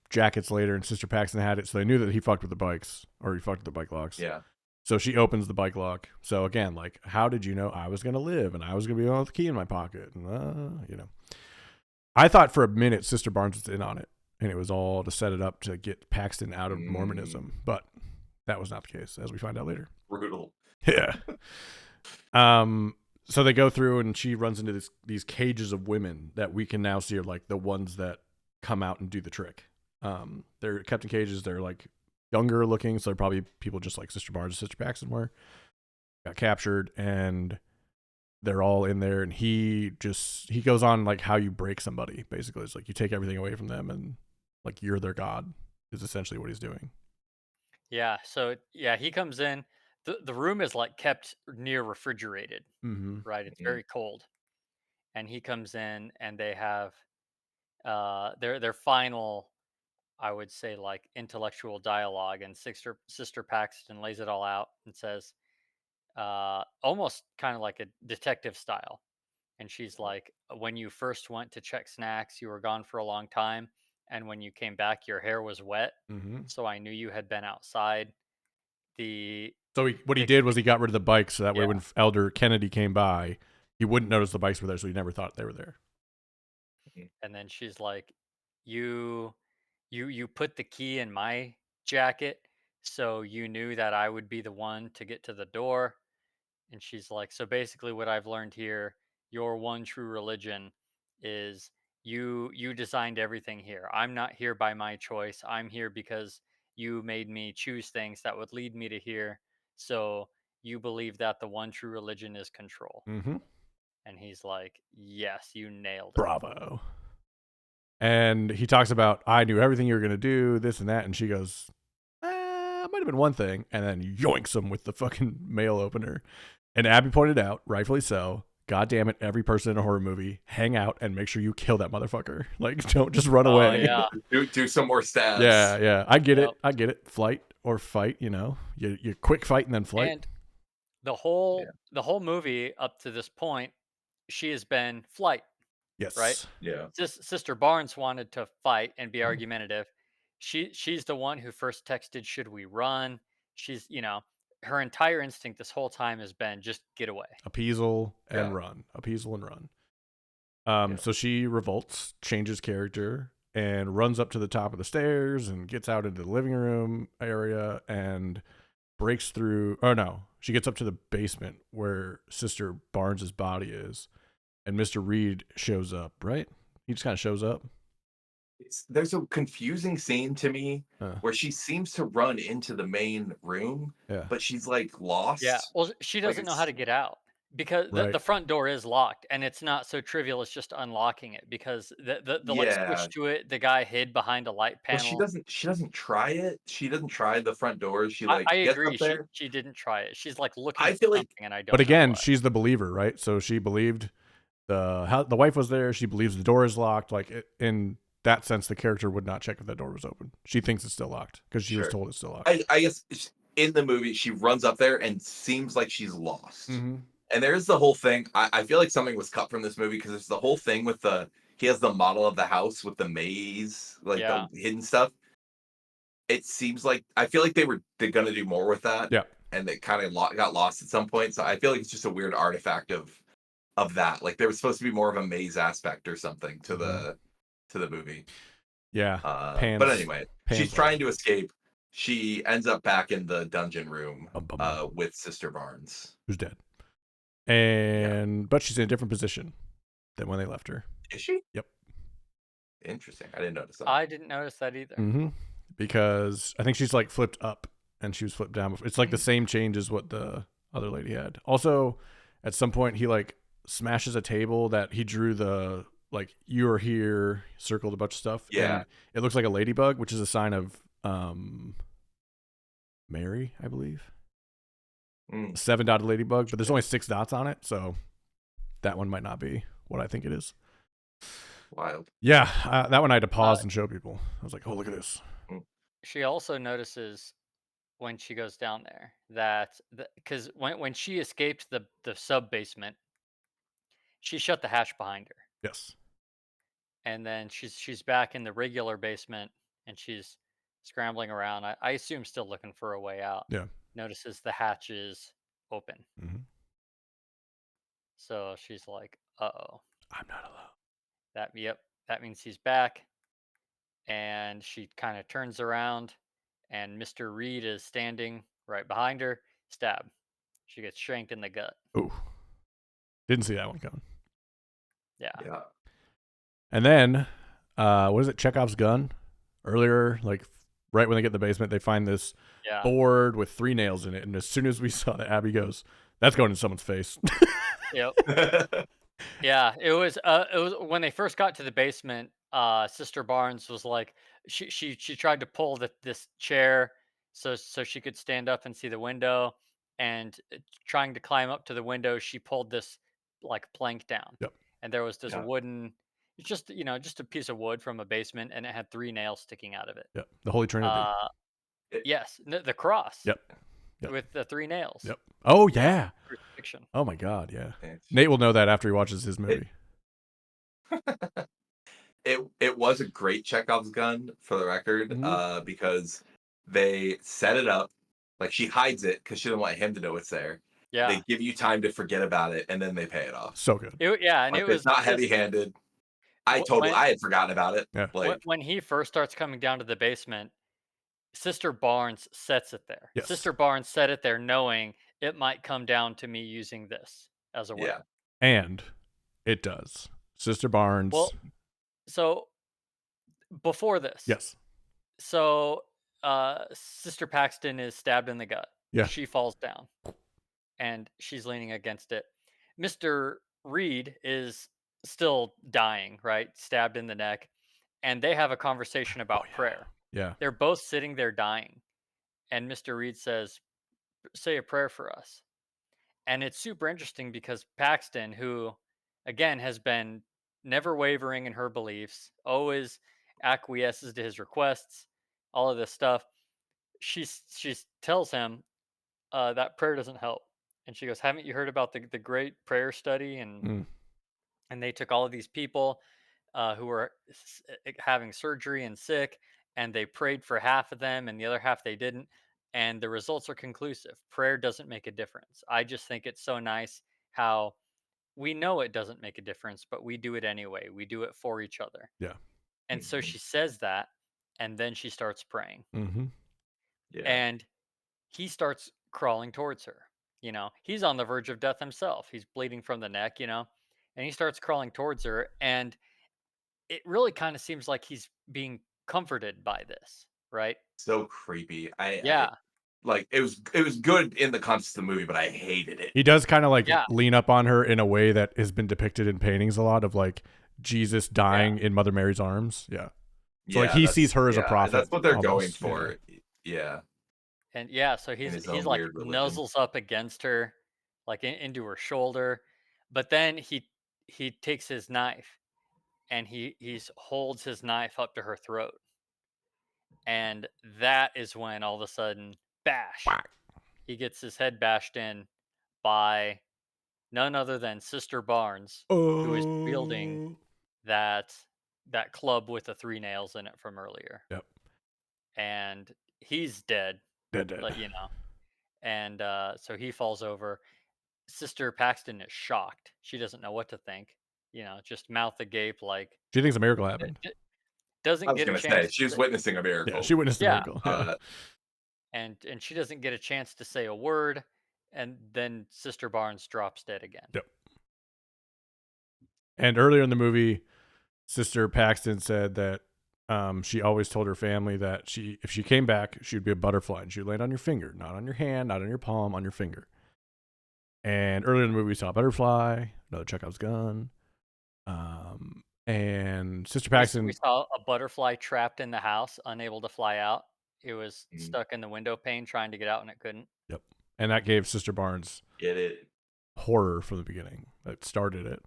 jackets later, and Sister Paxton had it, so they knew that he fucked with the bikes, or he fucked with the bike locks. Yeah. So she opens the bike lock. So again, like, how did you know I was going to live and I was going to be on with the key in my pocket? And, I thought for a minute Sister Barnes was in on it, and it was all to set it up to get Paxton out of Mormonism. But that was not the case, as we find out later. Brutal. Yeah. So they go through, and she runs into these cages of women that we can now see are like the ones that come out and do the trick. They're kept in cages. They're like younger looking, so they're probably people just like Sister Barnes and Sister Paxton were. Got captured, and they're all in there, and he goes on like how you break somebody. Basically, it's like you take everything away from them, and like you're their god is essentially what he's doing. yeah. So yeah, he comes in. The room is like kept near refrigerated, Mm-hmm. right? It's Mhm. very cold, and he comes in, and they have their final I would say, like, intellectual dialogue, and Sister Paxton lays it all out and says, almost kind of like a detective style. And she's like, "When you first went to check snacks, you were gone for a long time, and when you came back, your hair was wet, Mm-hmm. so I knew you had been outside." The So what he the, did was the he got rid of the bikes so that way yeah, when Elder Kennedy came by, he wouldn't notice the bikes were there, so he never thought they were there. Mhm. and then she's like, "You you put the key in my jacket, so you knew that I would be the one to get to the door." And she's like, "So basically what I've learned here, your one true religion is you designed everything here. I'm not here by my choice. I'm here because you made me choose things that would lead me to here. So you believe that the one true religion is control." Mm-hmm. And he's like, "Yes, you nailed it." Bravo. And he talks about, I knew everything you were going to do, this and that. And she goes, it might have been one thing. And then yoinks him with the fucking mail opener. And Abby pointed out, rightfully so, God damn it, every person in a horror movie, hang out and make sure you kill that motherfucker. Like, don't just run Oh away. yeah. Do some more Yeah, stabs. yeah. I get Yep. it. I get it. Flight or fight, you know. You quick fight and then flight. And Yeah. the whole movie up to this point, she has been flight, right? Yes. Yeah. Sister Barnes wanted to fight and be Mhm. argumentative. She's the one who first texted, "Should we run?" She's, her entire instinct this whole time has been just get away. Appeasal and Yeah. run. Appeasal and run. Yeah. So she revolts, changes character, and runs up to the top of the stairs and gets out into the living room area and breaks through. Oh no, she gets up to the basement where Sister Barnes's body is, and Mr. Reed shows up. Right? He just kind of shows up. There's a confusing scene to me Uh, where she seems to run into the main room, yeah. but she's like Yeah. lost. Well, she Like doesn't know how it's to get out because Right. the front door is locked, and it's not so trivial as just unlocking it because the like yeah. switch to it, the guy hid behind a light Well, panel. she doesn't try it. She doesn't try the front door. She I like gets agree. up there. She didn't try it. She's like looking I for feel like something, and I But don't know again, what. she's the believer, right? So she believed the wife was there. She believes the door is locked. Like in that sense, the character would not check if that door was open. She thinks it's still locked because she was sure. told it's still locked. I guess in the movie she runs up there and seems like she's lost. Mm-hmm. And there's the whole thing. I feel like something was cut from this movie because there's the whole thing with the he has the model of the house with the maze, like the Yeah. hidden stuff. It seems like I feel like they're gonna do more with that, Yeah. and they kind of got lost at some point. So I feel like it's just a weird artifact of that. Like there was supposed to be more of a maze aspect or something Mm-hmm. to the movie. Yeah. But Pans. anyway, she's Pans all trying over. to escape. She ends up back in the dungeon room Bum, bum, bum. with Sister Barnes. Who's dead? Yeah, But she's in a different position than when they left her. is she? Yep. Interesting. I didn't notice that. I didn't notice that either. Mm-hmm. Because I think she's like flipped up and she was flipped down before. It's like the Mm. same change as what the other lady had. Also, at some point he like smashes a table that he drew the like you're here, circled a bunch of stuff, Yeah. and it looks like a ladybug, which is a sign of Mary, I believe. Mm. A 7-dotted ladybug, but there's only 6 dots on it, so that one might not be what I think it is. Wild. Yeah, that one I had to Uh, pause and show people. I was like, "Oh, look at this." Mm. she also notices when she goes down there that because when she escaped the sub basement, she shut the hatch behind her, Yes. and then she's back in the regular basement, and she's scrambling around. I assume still looking for a way out. Yeah. Notices the hatch is open, Mm-hmm. so she's like, "Uh oh, I'm not alone. that means he's back." And she kind of turns around, and Mr. Reed is standing right behind her. Stab. She gets shanked in the gut. Ooh, didn't see that one coming. Yeah. Yeah. And then, what is it? Chekhov's gun. Earlier, like right when they get in the basement, they find this Yeah. board with 3 nails in it. And as soon as we saw that, Abby goes, "That's going in someone's face." Yep. Yeah. It was when they first got to the basement, Sister Barnes was like she tried to pull this chair so she could stand up and see the window, and trying to climb up to the window, she pulled this like plank down. Yep. And there was this Yeah. wooden It's just, just a piece of wood from a basement, and it had 3 nails sticking out of it. Yep. The Holy Trinity. Uh, It, yes, the cross Yep. Yep. with the 3 nails. Yep. Oh Yeah, yeah. crucifixion. Oh my God. Yeah. it's, Nate will know that after he watches his it, movie. it was a great Chekhov's gun for the record, Mhm. because they set it up like she hides it because she doesn't want him to know it's there. They Yeah. give you time to forget about it, and then they pay it off. So good. Yeah, and Like it it's was not just heavy-handed. when I had forgotten about it. Yeah. Like, when he first starts coming down to the basement, Sister Barnes sets it there. Yes. Sister Barnes set it there knowing it might come down to me using this as a yeah. weapon. And it does. Sister Barnes. Well, so before this, Yes. so Sister Paxton is stabbed in the gut. Yeah. She falls down and she's leaning against it. Mr. Reed is still dying, right? Stabbed in the neck. And they have a conversation Oh about yeah. prayer. Yeah. They're both sitting there dying. And Mr. Reed says, "Say a prayer for us." And it's super interesting because Paxton, who again has been never wavering in her beliefs, always acquiesces to his requests, all of this stuff, she tells him that prayer doesn't help. And she goes, "Haven't you heard about the great prayer study?" Mm. And they took all of these people who were having surgery and sick, and they prayed for half of them, and the other half they didn't. And the results are conclusive. Prayer doesn't make a difference. I just think it's so nice how we know it doesn't make a difference, but we do it anyway. We do it for each other. Yeah. And so Mhm. she says that, and then she starts praying, Mm-hmm. Yeah. and he starts crawling towards her. He's on the verge of death himself. He's bleeding from the neck, and he starts crawling towards her. And it really kind of seems like he's being comforted by this, right? So creepy. I Yeah. like it was good in the context of the movie, but I hated it. He does kind of like Yeah. lean up on her in a way that has been depicted in paintings a lot of like Jesus Yeah. dying in Mother Mary's arms. Yeah. So like Yeah, he sees her as a that's prophet what they're going almost. Yeah. for. Yeah, And yeah, so in he's his he's own like weird religion. nuzzles up against her, like into her shoulder, but then he takes his knife and he holds his knife up to her throat, and that is when all of a sudden, bash, Whack. he gets his head bashed in by none other than Sister Barnes, who is wielding Oh. that that club with the 3 nails in it from earlier. Yep. And he's dead, Dead. Dead. and so he falls over. Sister Paxton is shocked. She doesn't know what to think. Just mouth agape, like She thinks a miracle happened. I doesn't was get a gonna say chance she to was say, witnessing a Yeah. miracle. She witnessed a yeah, miracle. Yeah. Uh, and she doesn't get a chance to say a word, and then Sister Barnes drops dead again. Yep. And earlier in the movie, Sister Paxton said that she always told her family that if she came back, she would be a butterfly and she would land on your finger, not on your hand, not on your palm, on your finger. And earlier in the movie, we saw a butterfly, another Chekhov's gun. And Sister We Paxton, saw a butterfly trapped in the house, unable to fly out. It was mm, stuck in the window pane trying to get out, and it couldn't. yep. And that gave Sister Barnes get it? horror from the beginning. That started it.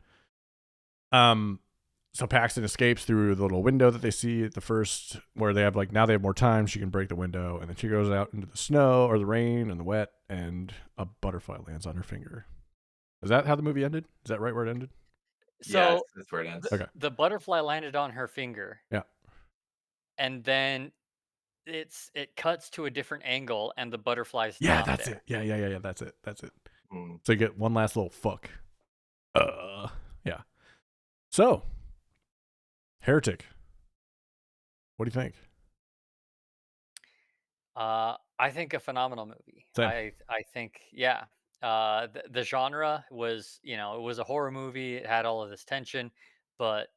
So Paxton escapes through the little window that they see at the first, where they have like, now they have more time. She can break the window, and then she goes out into the snow or the rain and the wet, and a butterfly lands on her finger. Is that how the movie ended? Is that right where it ended? Yes, So that's where it ends. Okay. the butterfly landed on her finger, Yeah. and then it cuts to a different angle, and the butterfly's Yeah, not that's there. it. Yeah. That's it. That's it. Mm. So you get one last little fuck. Yeah. So, Heretic. What do you think? I think a phenomenal movie. Same. I think, yeah. The genre was, it was a horror movie. It had all of this tension, but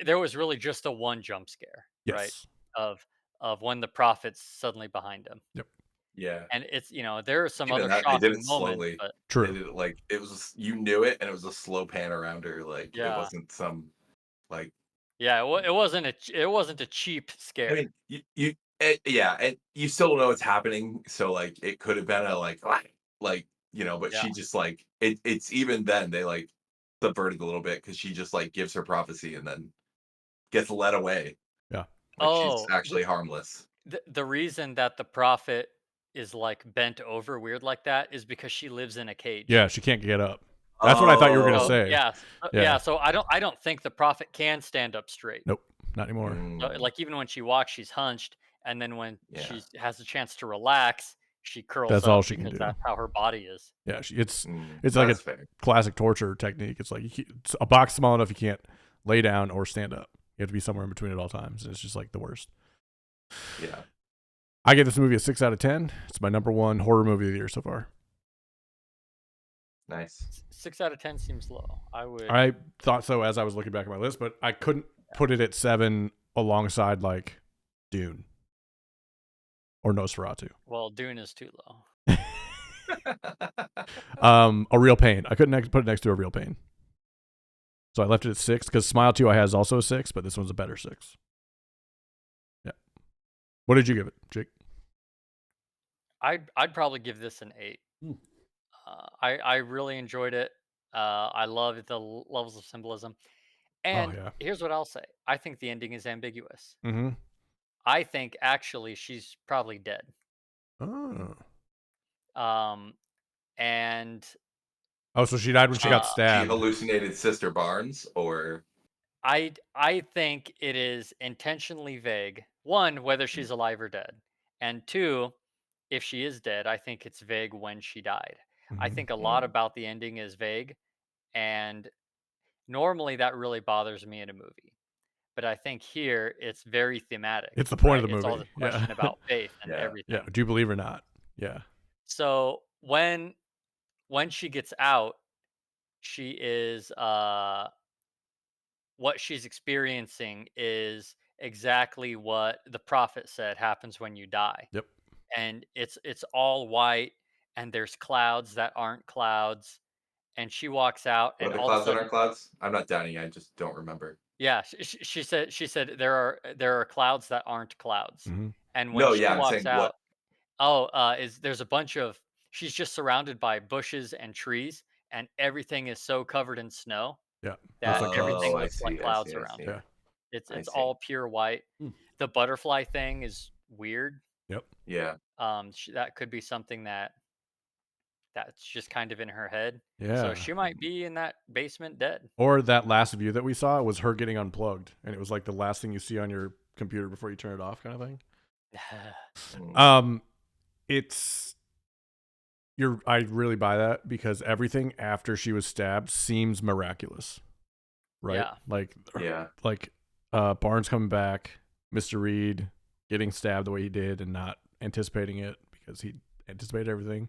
there was really just the one jump scare, right? Yes. Of when the prophet's suddenly behind him, Yep. Yeah. and it's, there are some Even other that, they did shocking it moments, slowly. but They True. did it like it was you knew it, and it was a slow pan around her. Like it yeah, wasn't some like. yeah, it wasn't a cheap I scare. mean, yeah, and you still don't know what's happening. So like, it could have been a like, but Yeah, she just like it. It's even then they like subverted a little bit because she just like gives her prophecy and then gets led away. Yeah. Like she's Oh, actually harmless. the reason that the prophet is, like, bent over weird like that is because she lives in a cage. Yeah, she can't get up. That's what I thought you were gonna So, Oh, say. yeah, Yeah. so I don't think the prophet can stand up straight. Nope, not anymore. So, mm, like, even when she walks, she's hunched, and then when yeah, she has a chance to relax, she curls That's all up she can because do. that's how her body is. Yeah, it's like a that's fair. classic torture technique. It's like it's a box small enough you can't lay down or stand up. You have to be somewhere in between at all times. It's just like the worst. Yeah, I gave this movie a 6 out of 10. It's my number one horror movie of the year so far. nice. 6 out of 10 seems low. I would I thought so as I was looking back at my list, but I couldn't put it at 7 alongside like Dune or Nosferatu. well, Dune is too low. A Real Pain. I couldn't put it next to A Real Pain. So I left it at 6 because Smile 2 I has also a 6, but this one's a better 6. Yeah. What did you give it, Jake? I'd probably give this an 8. Hmm. I really enjoyed it. I love the levels of symbolism. Oh And yeah. here's what I'll say. I think the ending is ambiguous. Mm-hmm. I think actually she's probably dead. Oh. Um, and Oh, so she died when she she got uh, she stabbed. hallucinated Sister Barnes, or I think it is intentionally vague. One, whether mm, she's alive or dead, and two, if she is dead, I think it's vague when she died. I Mm-hmm. think a lot mm, about the ending is vague, and normally that really bothers me in a movie. But I think here it's very thematic, It's the point right? of the It's all movie. this Yeah. question about faith and yeah, Yeah. everything. Do you believe or not? Yeah. So when she gets out, she is what she's experiencing is exactly what the prophet said happens when you die. Yep. And it's all white and there's clouds that aren't clouds and she walks out what and are the all of a clouds that sudden aren't clouds? I'm not doubting. I just don't remember. yeah, she said there are clouds that aren't clouds. Mm-hmm. And when No, she yeah, I'm walks saying what. out, is there's a bunch of she's just surrounded by bushes and trees and everything is so covered in snow Yeah. Looks that like clouds. everything Oh, I looks like see. I see. clouds I around see. Yeah. her. It's I it's see. all pure white. Hmm. The butterfly thing is weird. Yep. Yeah. That could be something that's just kind of in her head. So Yeah. she might be in that basement dead. Or that last view that we saw was her getting unplugged, and it was like the last thing you see on your computer before you turn it off, kind of thing. Mm, Um, it's I really buy that because everything after she was stabbed seems miraculous, right? Yeah. yeah. Like Barnes coming back, Mr. Reed getting stabbed the way he did and not anticipating it because he anticipated everything.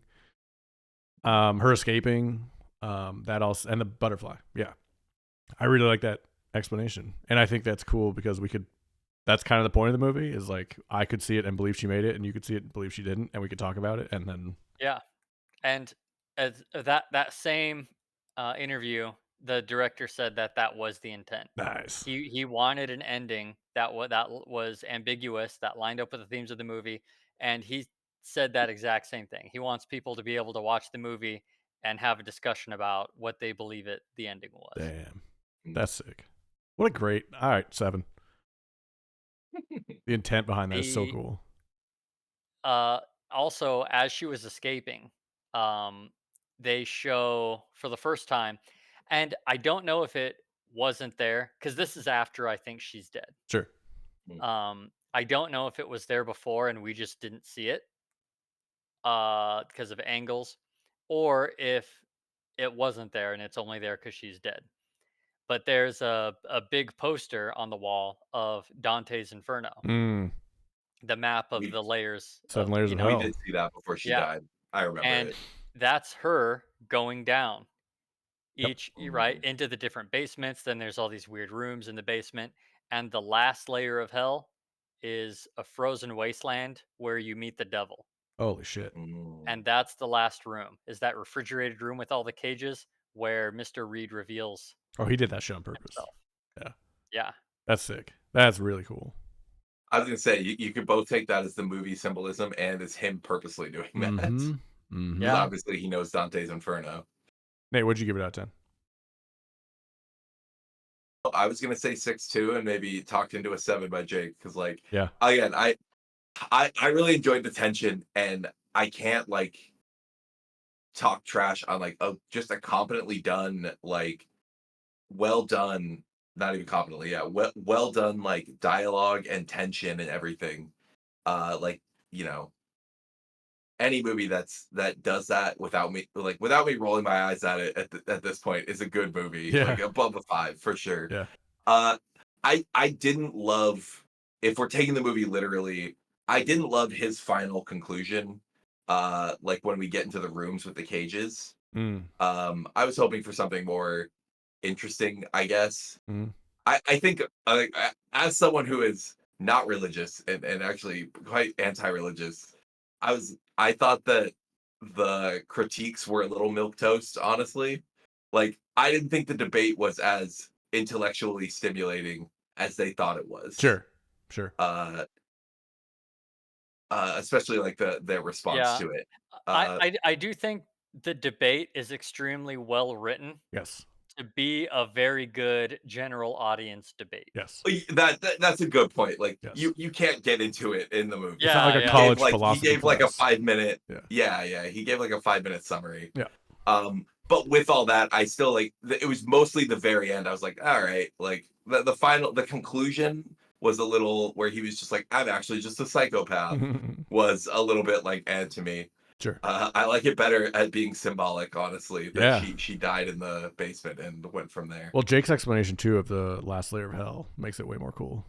Her escaping, that also, and the butterfly. Yeah, I really like that explanation, and I think that's cool because that's kind of the point of the movie is like I could see it and believe she made it, and you could see it and believe she didn't, and we could talk about it, and then Yeah. And as that same interview, the director said that that was the intent. nice. He wanted an ending that was ambiguous, that lined up with the themes of the movie, and he said that exact same thing. He wants people to be able to watch the movie and have a discussion about what they believe the ending was. Damn, Mm. that's sick. What a great. All right, 7. The intent behind that is so The cool. uh Also as she was escaping, um they show for the first time, and I don't know if it wasn't there cuz this is after I think she's dead. Sure. Mm. I don't know if it was there before and we just didn't see it because of angles, or if it wasn't there and it's only there cuz she's dead. But there's a big poster on the wall of Dante's Inferno, Mm, the map of We the layers 7 of, layers of we hell. did see that before she yeah. died. I remember And it. that's her going down Yep. right Mm. into the different basements. Then there's all these weird rooms in the basement, and the last layer of hell is a frozen wasteland where you meet the devil. Holy shit. Mm. And that's the last room, is that refrigerated room with all the cages where Mr. Reed reveals Oh, he did that shit on purpose. himself. Yeah, Yeah. that's sick. That's really cool. I was gonna say you could both take that as the movie symbolism and as him purposely doing that. Mm-hmm. Because Mm-hmm. Yeah. obviously he knows Dante's Inferno. Nate, what'd you give it out of 10? I was gonna say 6 too, and maybe talked into a 7 by Jake because, like, Yeah. again, I really enjoyed the tension, and I can't like talk trash on like just a competently done, like well done, not even competently, yeah, well done like dialogue and tension and everything. Like, you know, any movie that does that without me rolling my eyes at it at this point is a good movie, Yeah. like above a 5 for sure. Yeah. Uh, I didn't love, if we're taking the movie literally, I didn't love his final conclusion. Like when we get into the rooms with the cages. Mm. I was hoping for something more interesting, I guess. Mm. I think as someone who is not religious and actually quite anti-religious, I thought that the critiques were a little milk toast, honestly. Like I didn't think the debate was as intellectually stimulating as they thought it was. Sure. Sure. Uh, especially like their response Yeah, to it. I Uh, I I do think the debate is extremely well written Yes. to be a very good general audience debate. Yes. that's a good point. Like Yes. you can't get into it in the It's not movie. like Yeah, a He yeah. gave college like he philosophy gave like a class. 5 minute, Yeah. yeah, he gave like a 5 minute summary. Yeah. But with all that, I still like it was mostly the very end. I was like, all right, like the conclusion was a little where he was just like, I'm actually just a psychopath, was a little bit like to me. Sure. I like it better at being symbolic, honestly, that Yeah. she died in the basement and went from there. Well, Jake's explanation too of the last layer of hell makes it way more cool.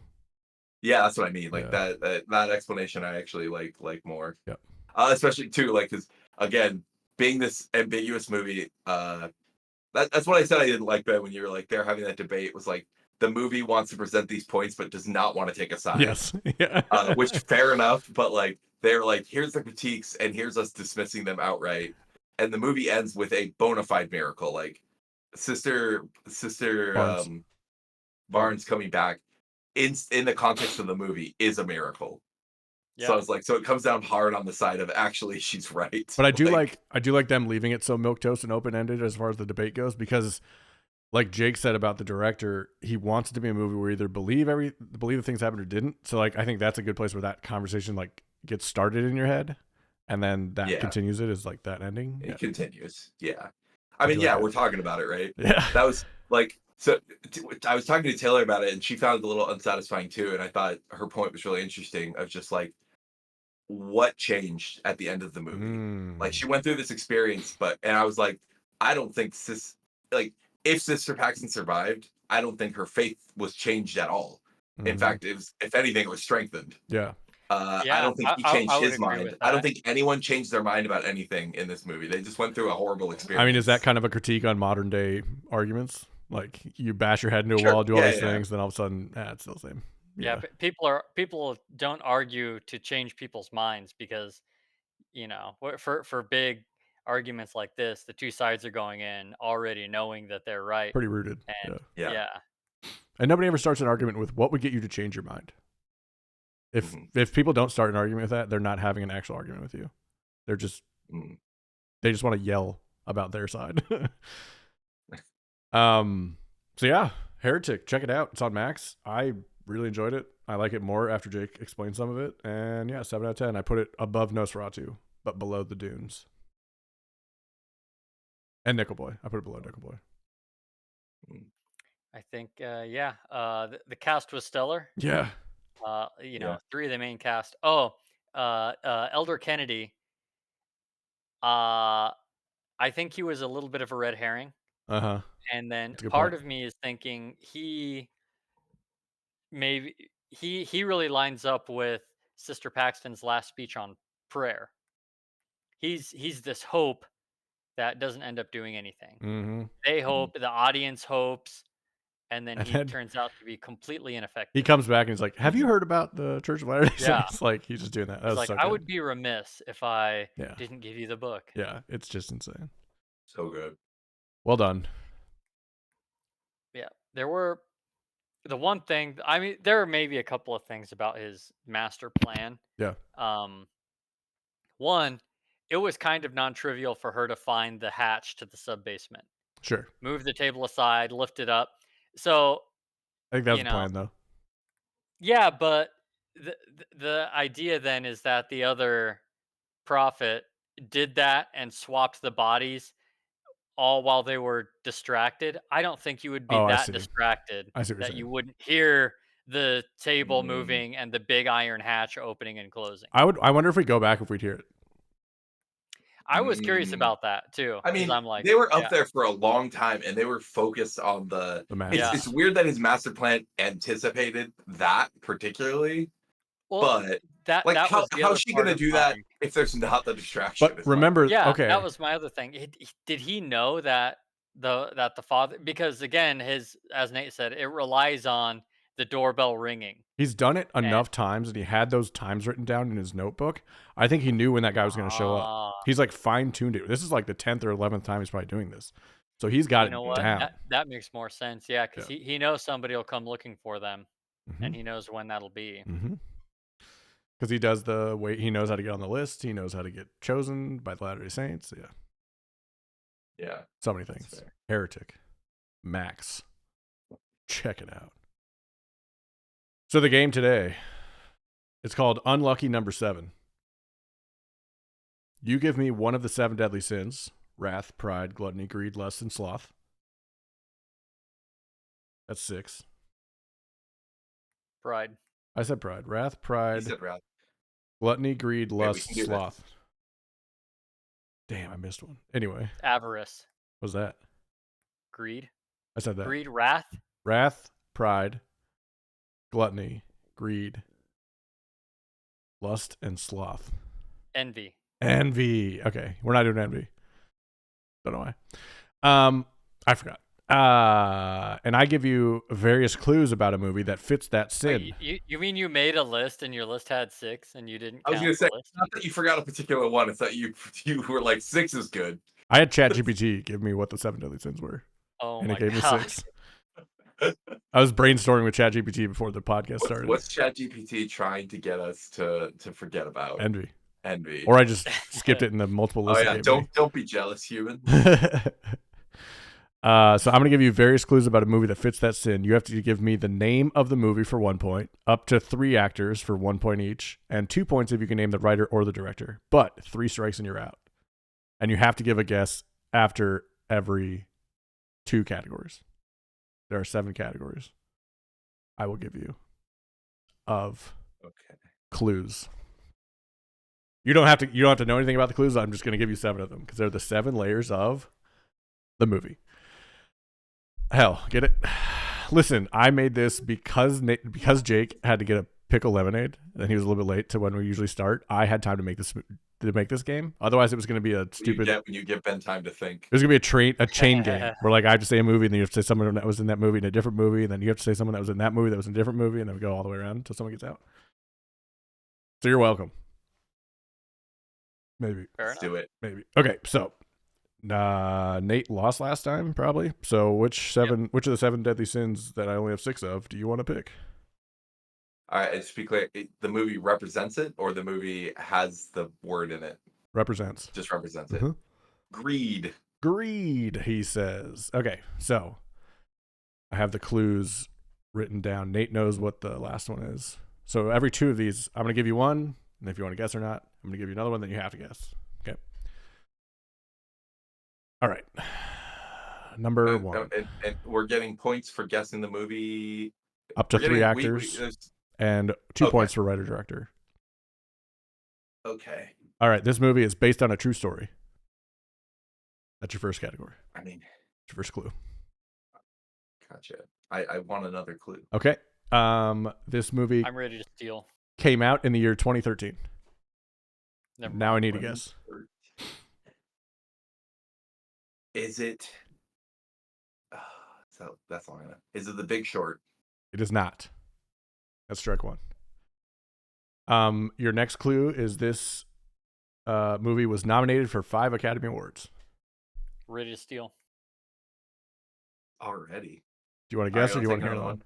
Yeah, that's what I mean. Like Yeah. that explanation I actually like more. Yep. Especially too, like because again, being this ambiguous movie, that's what I said I didn't like, Ben, when you were like they're having that debate was like the movie wants to present these points but does not want to take a side. Yes. Yeah. Which fair enough, but like they're like, here's the critiques and here's us dismissing them outright. And the movie ends with a bona fide miracle, like sister Barnes. Barnes coming back in the context of the movie is a miracle. So I Yeah. was like, so it comes down hard on the side of actually she's right. But Like, I do like them leaving it so milk toast and open ended as far as the debate goes, because like Jake said about the director, he wants it to be a movie where either believe the things happened or didn't. So like I think that's a good place where that conversation like gets started in your head, and then that yeah, continues it is like that ending. Yeah, it continues. Yeah. I I mean, do like yeah, that. we're talking about it, right? Yeah, That was like, so I was talking to Taylor about it and she found it a little unsatisfying too. And I thought her point was really interesting of just like, what changed at the end of the movie? Like mm, she went through this experience, and I was like, I don't think like if Sister Paxton survived, I don't think her faith was changed at all. In hmm, fact, it was, if anything, it was strengthened. yeah, I Yeah, don't think I he I I changed would his agree mind. with I don't that. think anyone changed their mind about anything in this movie. They just went through a horrible I mean, is that experience. kind of a critique on modern day arguments? Like you bash your head into a Sure. wall, do all Yeah, these yeah. things, then all of a sudden, it's still the same. Yeah, Yeah, people don't argue to change people's minds because, for big arguments like this, the two sides are going in already knowing that they're right. pretty rooted. Yeah, And Yeah. yeah, and nobody ever starts an argument with what would get you to change your mind. Mhm, If people don't start an argument with that, they're not having an actual argument with you. They're just mhm. they just want to yell about their side. um. So yeah, Heretic, check it out. It's on Max. I really enjoyed it. I like it more after Jake explained some of it. And yeah, 7 out of 10. I put it above Nosferatu, but below the Dunes and Nickel Boy. I put it below Nickel Boy. Mm. I think yeah, the cast was stellar. Yeah. Yeah. Three of the main cast. Oh, Elder Kennedy. Uh, I think he was a little bit of a red herring. Uh huh. And then That's a good part point. of me is thinking maybe he really lines up with Sister Paxton's last speech on prayer. He's this hope that doesn't end up doing anything. Mm-hmm. They Mhm. hope, the audience hopes, and then And he then turns out to be completely he ineffective. comes back and he's like, "Have you Mhm. heard about the Church of Latter Day Yeah. Saints?" Like he's just doing that. That He's was like, so I good. would be remiss if I Yeah. didn't give you the book. Yeah. It's just insane. So good. Well done. Yeah. There were the one thing, I mean, there are maybe a couple of things about his master plan. Yeah. Um, One, it was kind of non-trivial for her to find the hatch to the sub basement, Sure. move the table aside, lift it up. So I think that was you the know, plan, though. yeah, but the idea then is that the other prophet did that and swapped the bodies all while they were distracted. I don't think you would be Oh, I that see. distracted I see what you're that you saying. wouldn't hear the table Mm. moving and the big iron hatch opening and closing. I wonder if we go back if we'd hear it. I was curious Mm. about that too, I because mean, I'm like, they were up yeah, there for a long time, and they were focused on the. The It's yeah. masses. weird that his master plan anticipated that particularly, Well, but that like, that was the how's other she part gonna of do my that if there's not the distraction? But Is my remember, yeah, that okay, was my other thing. Did he know that the father, because again, his, as Nate said, it relies on the doorbell ringing. he's done it And enough times and he had those times written down in his notebook. I think he knew when that guy was going to show up. ah, He's like fine-tuned it. This is like the 10th or 11th time he's probably doing this. So he's got you it know what? down. That makes more sense. Yeah, Yeah. because he knows somebody will come looking for them, Mm-hmm. and he knows when that'll be. Mm-hmm. Because he does the way, he knows how to get on the list. He knows how to get chosen by the Latter-day Saints. Yeah. yeah, So many that's things. fair. Heretic. Max. Check it out. So the game today, it's called Unlucky Number 7. You give me one of the 7 deadly sins: wrath, pride, gluttony, greed, lust, and sloth. That's 6. Pride. I said pride. Wrath, He pride, said, "Ralph, gluttony, greed, hey, we lust, can do this." sloth. Damn, I missed one. Anyway, Avarice. what was that? Greed. I said that. Greed. Wrath. Wrath, pride, gluttony, greed, lust, and sloth. Envy. Envy. Okay, we're not doing envy. Don't know why. I forgot. And I give you various clues about a movie that fits that sin. Wait, you mean you made a list and your list had 6 and you didn't I was count gonna the say, list? not that you forgot a particular one. It's that you were like, 6 is good. I had ChatGPT give me what the 7 deadly sins were, Oh and it my gave me god. 6. I was brainstorming with ChatGPT before the podcast started. What's ChatGPT trying to get us to forget about? Envy. Envy. Or I just skipped it in the multiple Oh lists. yeah, don't be jealous, human. So I'm going to give you various clues about a movie that fits that sin. You have to give me the name of the movie for 1 point, up to 3 actors for 1 point each, and 2 points if you can name the writer or the director. But 3 strikes and you're out. And you have to give a guess after every 2 categories. There are 7 categories I will give you of Okay. clues. You don't have to know anything about the clues. I'm just going to give you 7 of them because they're the 7 layers of the movie. Hell, get it? Listen, I made this because Jake had to get a pickle lemonade and he was a little bit late to when we usually start. I had time to make this game. Otherwise, it was going to be a stupid. When you give Ben time to think. It was going to be a chain game where like I have to say a movie and then you have to say someone that was in that movie in a different movie and then you have to say someone that was in that movie that was in a different movie and then we go all the way around until someone gets out. So you're welcome. Maybe. Let's do it. Maybe. Okay, so Nate lost last time, probably. So which of the 7 deadly sins that I only have 6 of do you want to pick? All right, just be clear. The movie represents it, or the movie has the word in it? Represents. Just represents it. Mhm. Greed. Greed, he says. Okay, so I have the clues written down. Nate knows what the last one is. So every 2 of these, I'm going to give you one, and if you want to guess or not, I'm going to give you another one that you have to guess. Okay. All right. Number 1. And we're getting points for guessing the movie. Up to 3 actors and 2 points for writer director. Okay. All right. This movie is based on a true story. That's your first category. I mean, That's your first clue. gotcha. I want another clue. Okay. This movie I'm ready to steal. came out in the year 2013. Never Now I mind. need to guess. Is it? So that's long enough. Is it The Big Short? It is not. That's strike 1. Your next clue is this movie was nominated for 5 Academy Awards. Ready to steal. Already. Do you want to guess or do you want to hear another one?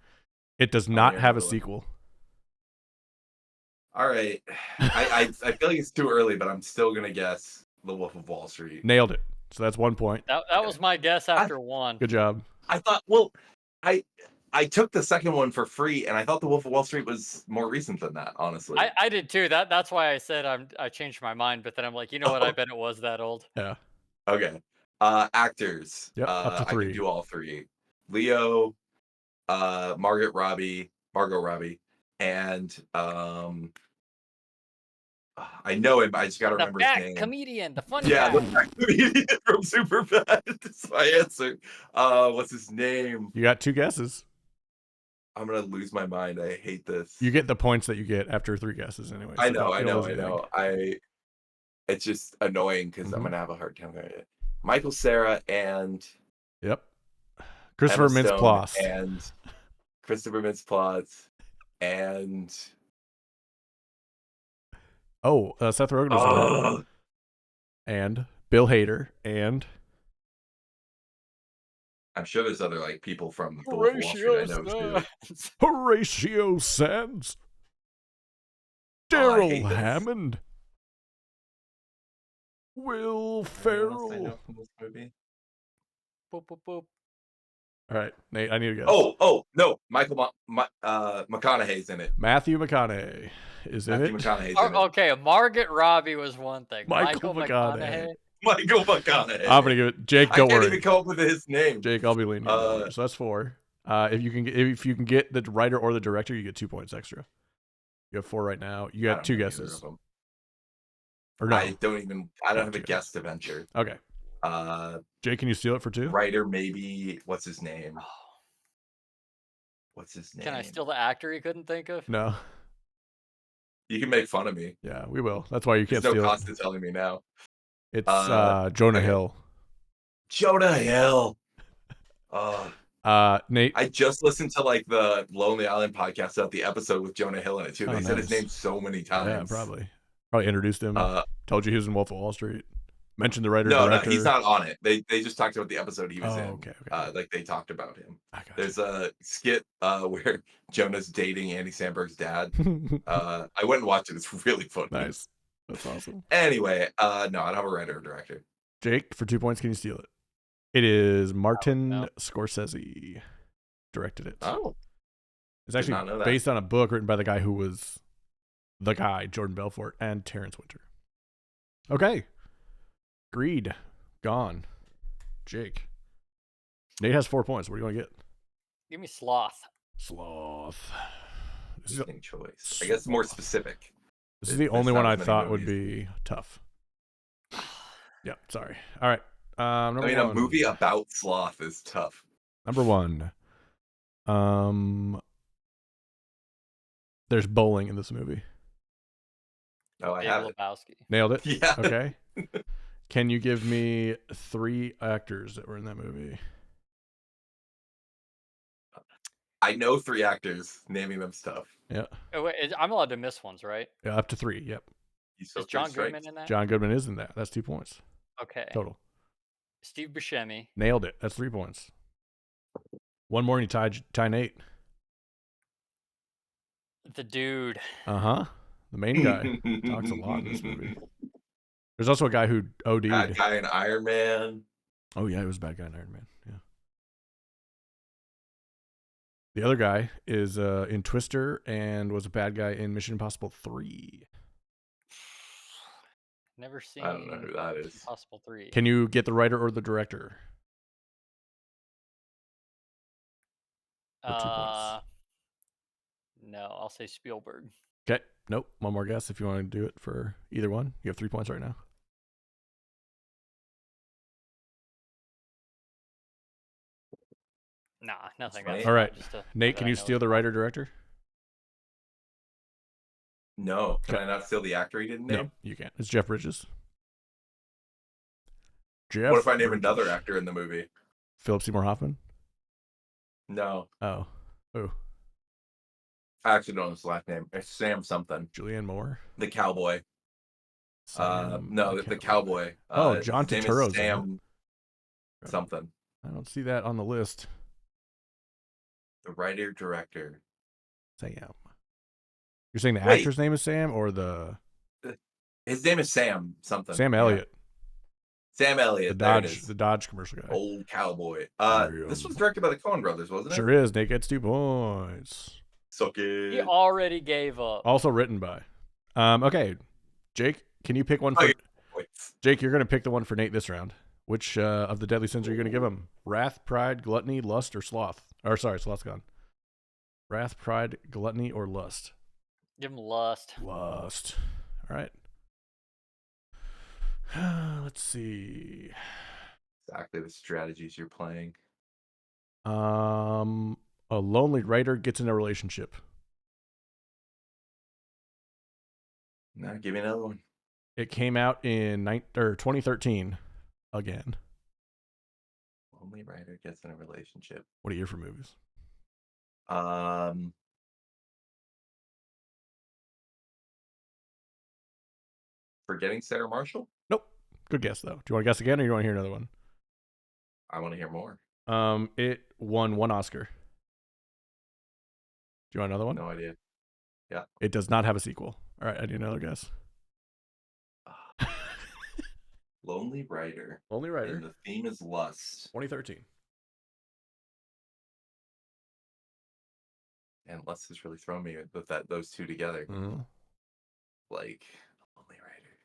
It does I'll not hear have a another one. sequel. All right. I feel like it's too early, but I'm still gonna guess The Wolf of Wall Street. Nailed it. So that's 1 point. That was my guess after 1. Good job. I thought, well, I I took the second one for free, and I thought The Wolf of Wall Street was more recent than that, honestly. I did too. That's why I said I changed my mind, but then I'm like, you know what? I bet it was that old. Yeah. Okay. Actors. Yep. Up to I can 3. do all 3. Leo, Margot Robbie, and I know him, but I just gotta The remember his fat name. comedian, the funny Yeah, guy. the comedian from Superbad. That's my answer. What's his name? You got 2 guesses. I'm gonna lose my mind. I hate this. You get the points that you get after 3 guesses anyway. So I know. don't lose anything. It's just annoying because I'm Mhm. gonna have a hard time with it. Michael Cera and Yep. Christopher Emma Stone Mintz-Plasse. and Christopher Mintz-Plasse and Seth Rogen was in it. And Bill Hader and I'm sure there's other like people from The Wolf of Wall Street I know too. Horatio Sands. Oh, I Daryl hate this. Hammond. Will Anyone else I Ferrell. know from this movie? Boop, boop, boop. All right, Nate, I need to guess. Oh, no, McConaughey's in it. Matthew McConaughey is in Matthew it. McConaughey's in it. Okay, Margaret Robbie was one thing. Michael Michael McConaughey. McConaughey. Michael McConaughey. I'm gonna give it. Jake, I don't can't worry. even come up with his name. Jake, I'll be leaning. So that's 4. If you can get the writer or the director, you get 2 points extra. You have 4 right now. You got 2 guesses. Or no? I don't have a guess to venture. Okay. Jake, can you steal it for 2? Writer, maybe. What's his name? What's his name? Can I steal the actor he couldn't think of? No. You can make fun of me. Yeah, we will. That's why you can't There's no steal cost it. to telling me now. It's Jonah Hill. Jonah Hill. Nate. I just listened to like the Lonely Island podcast about the episode with Jonah Hill in it too. They said his name so many times. Yeah, probably introduced him. Told you he was in Wolf of Wall Street. Mentioned the writer. No, director. he's not on it. They just talked about the episode he was in. Okay. Like they talked about him. There's a skit where Jonah's dating Andy Samberg's dad. I went and watched it. It's really funny. Nice. That's awesome. Anyway, no, I don't have a writer or director. Jake, for 2 points, can you steal it? It is Martin Scorsese directed it. Oh. It's actually based on a book written by the guy who was the guy, Jordan Belfort, and Terrence Winter. Okay. Greed. Gone. Jake. Nate has 4 points. What are you going to get? Give me Sloth. Sloth. Interesting choice. I guess more specific. This is the only one I thought would be tough. Yeah, sorry. All right. Number 1. A movie about sloth is tough. Number 1. There's bowling in this movie. Oh, I have it. Nailed it? Yeah. Okay. Can you give me 3 actors that were in that movie? I know 3 actors. Naming them stuff. Yeah. Oh, wait, I'm allowed to miss ones, right? Yeah, up to 3. Yep. Is John Goodman in that? John Goodman is in that. That's 2 points. Okay. Total. Steve Buscemi. Nailed it. That's 3 points. One more and you tie Nate. The dude. The main guy talks a lot in this movie. There's also a guy who OD'd. Bad guy in Iron Man. Oh yeah, he was a bad guy in Iron Man. Yeah. The other guy is in Twister and was a bad guy in Mission Impossible 3. Never seen. I don't know who that is. Impossible 3. Can you get the writer or the director? For 2 points. No, I'll say Spielberg. Okay. Nope. One more guess if you want to do it for either one. You have 3 points right now. Nah, nothing. All right. Nate, can you steal the writer director? No. Can I not steal the actor he didn't name? No, you can't. It's Jeff Bridges. What if I name another actor in the movie? Philip Seymour Hoffman? No. Oh. Who? I actually don't know his last name. It's Sam something. Julianne Moore? The cowboy. The cowboy. John Turturro's Sam something. I don't see that on the list. The writer director. Sam. You're saying the actor's name is Sam or the? His name is Sam something. Sam Elliott. Sam Elliott. There it is. The Dodge commercial guy. Old cowboy. This was directed by the Coen brothers, wasn't it? Sure is. Nate gets 2 points. Suck it. He already gave up. Also written by. Okay, Jake, can you pick one for? Jake, you're gonna pick the one for Nate this round. Which of the deadly sins are you gonna give him? Wrath, pride, gluttony, lust, or sloth? Or sorry, sloth's gone. Wrath, pride, gluttony, or lust? Give him lust. Lust. All right. Let's see. Exactly the strategies you're playing. A lonely writer gets in a relationship. Now give me another one. It came out in 2013 again. Lonely writer gets in a relationship. What a year for movies. Forgetting Sarah Marshall? Nope. Good guess, though. Do you want to guess again, or do you want to hear another one? I want to hear more. It won 1 Oscar. Do you want another one? No idea. Yeah. It does not have a sequel. All right, I need another guess. Lonely writer. Lonely writer. And the theme is lust. 2013. And lust has really thrown me with those two together. Mm-hmm. Like, lonely writer.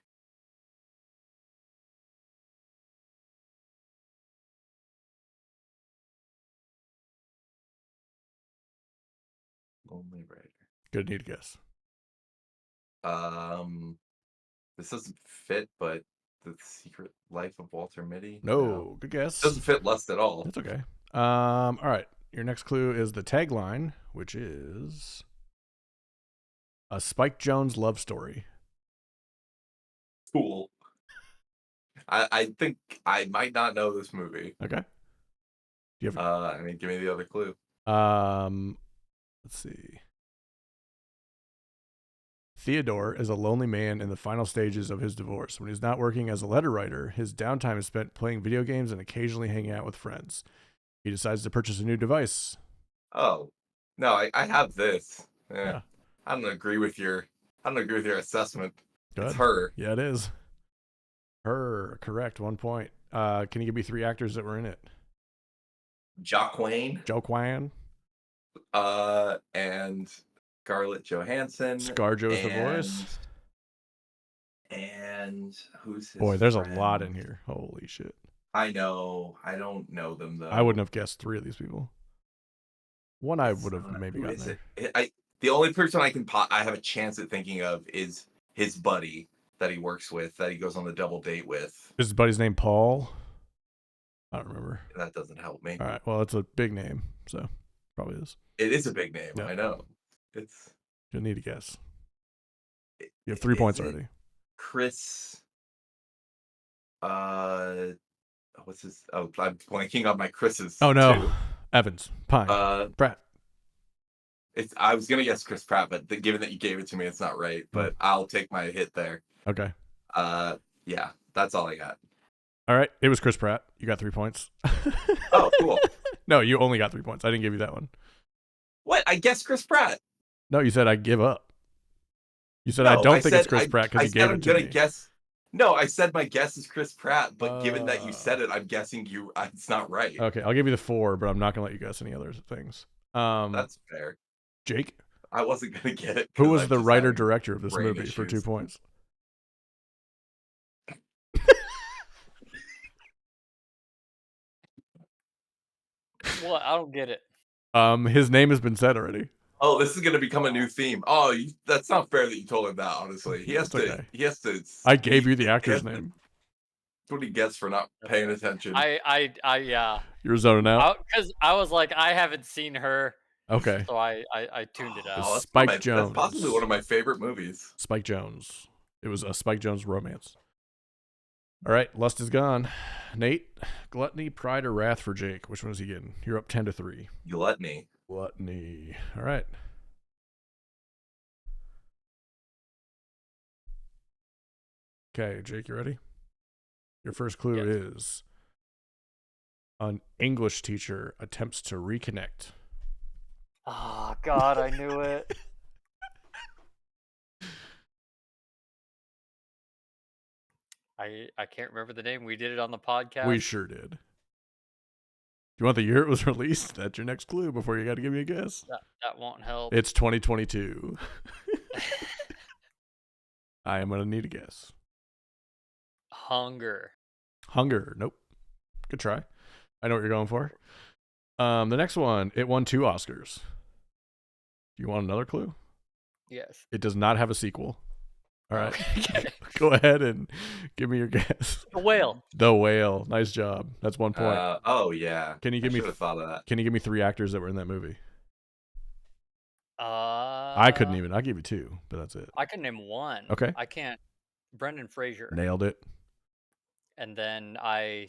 Lonely writer. Good, need to guess. This doesn't fit, but The Secret Life of Walter Mitty. No, good guess. Doesn't fit lust at all. That's okay. All right. Your next clue is the tagline, which is a Spike Jonze love story. Cool. I think I might not know this movie. Okay. Do you have? Give me the other clue. Let's see. Theodore is a lonely man in the final stages of his divorce. When he's not working as a letter writer, his downtime is spent playing video games and occasionally hanging out with friends. He decides to purchase a new device. Oh, no, I have this. Yeah. I don't agree with your assessment. Good. It's her. Yeah, it is. Her, correct. 1 point. Can you give me 3 actors that were in it? Joaquin. And Scarlett Johansson. ScarJo's the voice. And who's his Boy, there's friend? a lot in here. Holy shit. I know. I don't know them though. I wouldn't have guessed 3 of these people. One I would have maybe gotten there. The only person I have a chance at thinking of is his buddy that he works with, that he goes on the double date with. Is his buddy's name Paul? I don't remember. That doesn't help me. All right. Well, it's a big name, so probably is. It is a big name. Yeah. I know. You'll need to guess. You have 3 points already. Chris. What's his? Oh, I'm blanking on my Chris's. Oh no, too. Evans, Pine, Pratt. I was gonna guess Chris Pratt, but given that you gave it to me, it's not right. But I'll take my hit there. Okay. Yeah, that's all I got. All right, it was Chris Pratt. You got 3 points. Oh, cool. No, you only got 3 points. I didn't give you that one. What? I guessed Chris Pratt. No, you said I give up. You said I don't think it's Chris Pratt because you gave it to me. No, I said my guess is Chris Pratt, but given that you said it, I'm guessing it's not right. Okay, I'll give you the 4, but I'm not gonna let you guess any other things. That's fair. Jake, I wasn't gonna get it. Who was the writer director of this movie for 2 points? What? I don't get it. His name has been said already. Oh, this is gonna become a new theme. Oh, that's not fair that you told him that. Honestly, he has to. Okay. He has to. I gave you the actor's name. That's what he gets for not paying attention. Yeah. You're zoning out because I was like, I haven't seen her. Okay. So I tuned it out. Spike Jonze. That's possibly one of my favorite movies. Spike Jonze. It was a Spike Jonze romance. All right, lust is gone. Nate, gluttony, pride, or wrath for Jake? Which one is he getting? You're up 10-3. Gluttony. Gluttony. All right. Okay, Jake, you ready? Your first clue is an English teacher attempts to reconnect. Oh, God, I knew it. I can't remember the name. We did it on the We podcast. sure did. Do you want the year it was released? That's your next clue before you got to give me a guess. That won't help. It's 2022. I am going to need a guess. Hunger. Hunger. Nope. Good try. I know what you're going for. The next one, it won 2 Oscars. Do you want another clue? Yes. It does not have a sequel. All right. Okay. Go ahead and give me your guess. The Whale. The Whale. Nice job. That's 1 point. Oh yeah. Can you give I me? should have thought of that. Can you give me 3 actors that were in that movie? I couldn't even. I gave you 2, but that's it. I can name 1. Okay. I can't. Brendan Fraser. Nailed it. And then I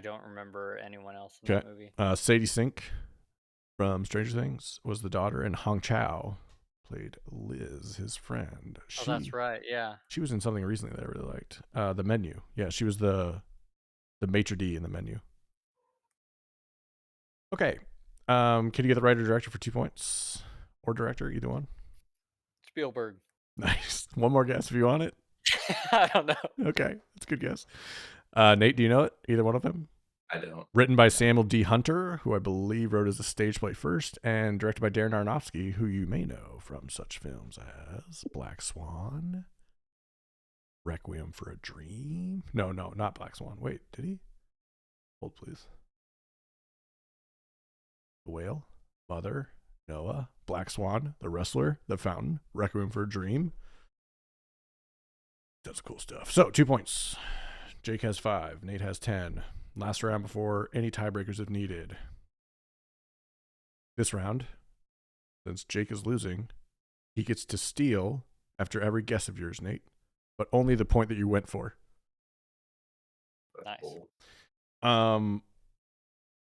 don't remember anyone else in that movie. Sadie Sink from Stranger Things was the daughter, and Hong Chow played Liz, his friend. That's right. Yeah. She was in something recently that I really liked. The Menu. Yeah, she was the maitre d' in The Menu. Okay. Can you get the writer director for 2 points? Or director, either one? Spielberg. Nice. One more guess if you want it. I don't know. Okay, that's a good guess. Nate, do you know it? Either one of them? I don't. Written by Samuel D. Hunter, who I believe wrote as a stage play first, and directed by Darren Aronofsky, who you may know from such films as Black Swan, Requiem for a Dream. No, not Black Swan. Wait, did he? Hold, please. The Whale, Mother, Noah, Black Swan, The Wrestler, The Fountain, Requiem for a Dream. That's cool stuff. So, 2 points. Jake has 5. Nate has 10. Last round before any tiebreakers if needed. This round, since Jake is losing, he gets to steal after every guess of yours, Nate, but only the point that you went for. Nice. Cool.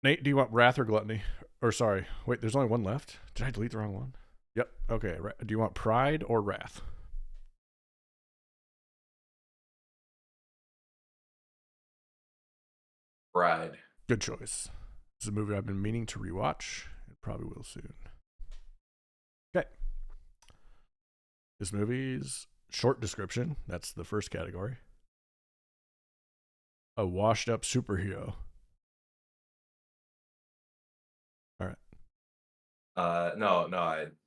Nate, do you want Wrath or Gluttony? Or sorry, wait, there's only one left. Did I delete the wrong one? Yep. Okay. Do you want Pride or Wrath? Pride. Good choice. This is a movie I've been meaning to rewatch. It probably will soon. Okay. This movie's short description. That's the first category. A washed up superhero. All right. No,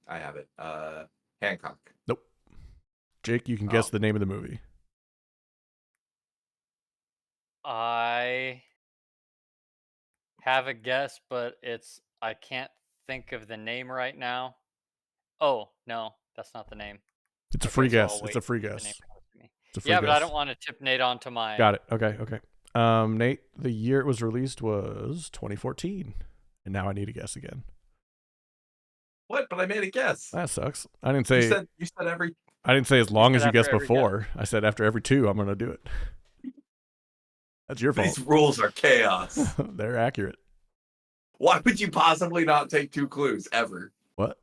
I have it. Hancock. Nope. Jake, you can guess the name of the movie. I have a guess, but I can't think of the name right now. Oh, no, that's not the name. It's a free guess. It's a free guess. It's a free guess. guess. But I don't want to tip Nate onto my. Got it. Okay. Nate, the year it was released was 2014. And now I need a guess again. What? But I made a guess. That sucks. I didn't say. You said every. I didn't say as long as you guessed before. I said after every 2, I'm going to do it. That's your fault. These rules are chaos. They're accurate. Why would you possibly not take 2 clues ever? What?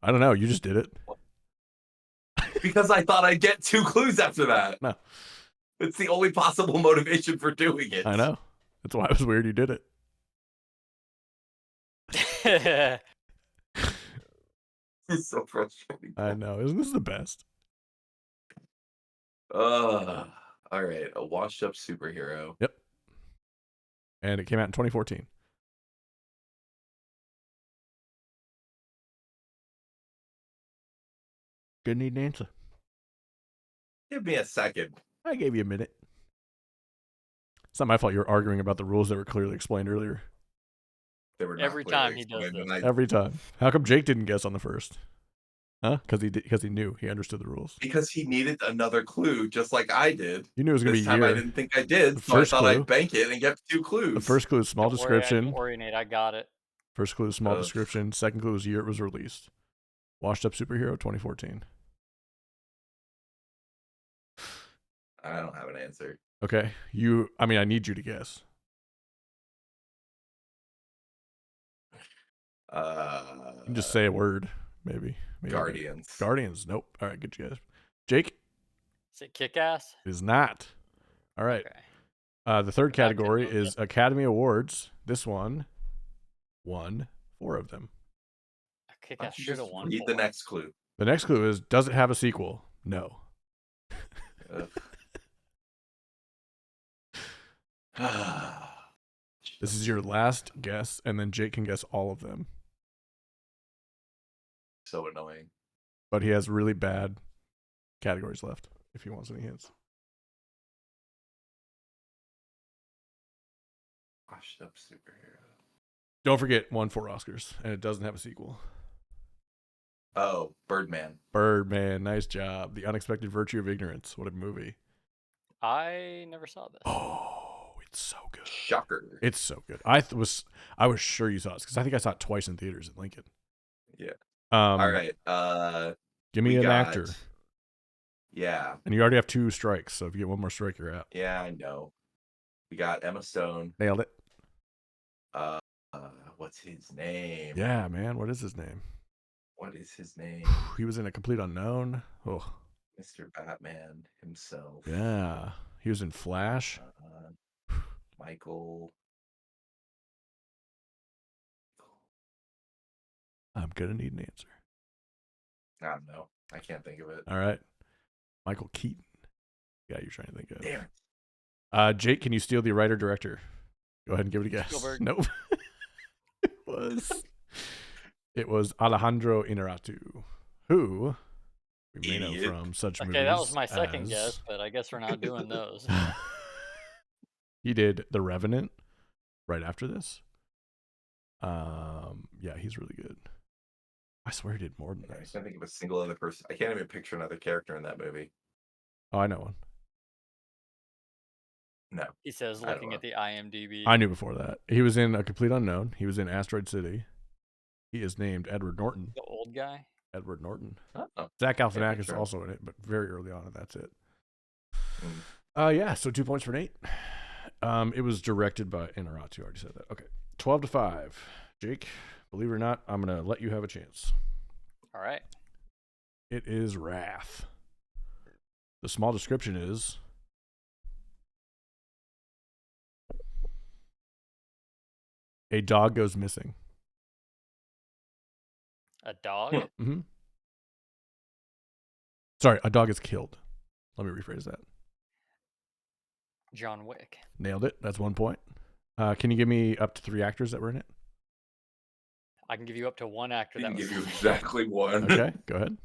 I don't know. You just did it. Because I thought I'd get 2 clues after that. No. It's the only possible motivation for doing it. I know. That's why it was weird you did it. It's so frustrating. I know. Isn't this the best? All right. A washed up superhero. Yep. And it came out in 2014. Gonna need an answer. Give me a second. I gave you a minute. It's not my fault you were arguing about the rules that were clearly explained earlier. They were Every time he does this. Every time. How come Jake didn't guess on the first? Huh? Because he knew. He understood the rules. Because he needed another clue, just like I did. You knew it was going to be this time. I didn't think I did, so I thought I'd bank it and get 2 clues. The first clue is small description. Don't worry, Nate, I got it. First clue is small description. Second clue is year it was released. Washed up superhero 2014. I don't have an answer. Okay. I need you to guess. You can just say a word, maybe. Guardians. Guardians. Nope. All right, good guess. Jake? Is it Kick-Ass? Is not. All right. Okay. The third category is Academy Awards. This one won 4 of them. Kick-Ass should have won. Read the next clue. The next clue is, does it have a sequel? No. This is your last guess, and then Jake can guess all of them. So annoying. But he has really bad categories left if he wants any hints. Washed up superhero. Don't forget, won 4 Oscars, and it doesn't have a sequel. Oh, Birdman. Birdman, nice job. The Unexpected Virtue of Ignorance. What a movie. I never saw this. Oh, it's so good. Shocker. It's so good. I was sure you saw it because I think I saw it twice in theaters in Lincoln. Yeah. All right. Give me an actor. Yeah. And you already have 2 strikes, so if you get one more strike, you're out. Yeah, I know. We got Emma Stone. Nailed it. What's his name? Yeah, man. What is his name? What is his name? He was in A Complete Unknown. Oh, Mr. Batman himself. yeah. He was in Flash. Michael. I'm gonna need an answer. I don't know. I can't think of it. All right. Michael Keaton. Yeah, you're trying to think of. Damn it. Jake, can you steal the writer director? Go ahead and give it a guess. Spielberg. Nope. It was Alejandro Inarritu, who we may know Idiot. from such Okay, movies. that was my second as... guess, but I guess we're not doing those. He did The Revenant right after this. Yeah, he's really good. I swear he did more than I this. can't think of a single other person. I can't even picture another character in that movie. Oh, I know one. No. He says, looking at the IMDb. I knew before that. He was in A Complete Unknown. He was in Asteroid City. He is named Edward Norton. The old guy? Edward Norton. Oh. Zach Galifianakis is also in it, but very early on, and that's it. Yeah, so 2 points for Nate. It was directed by Inarritu. I already said that. Okay, 12-5. Jake, believe it or not, I'm going to let you have a chance. All right. It is Wrath. The small description is... a dog goes missing. A dog? Mm-hmm. Sorry, a dog is killed. Let me rephrase that. John Wick. Nailed it. That's 1 point. Can you give me up to 3 actors that were in it? I can give you up to 1 actor I that can was give you exactly one. Okay, go ahead.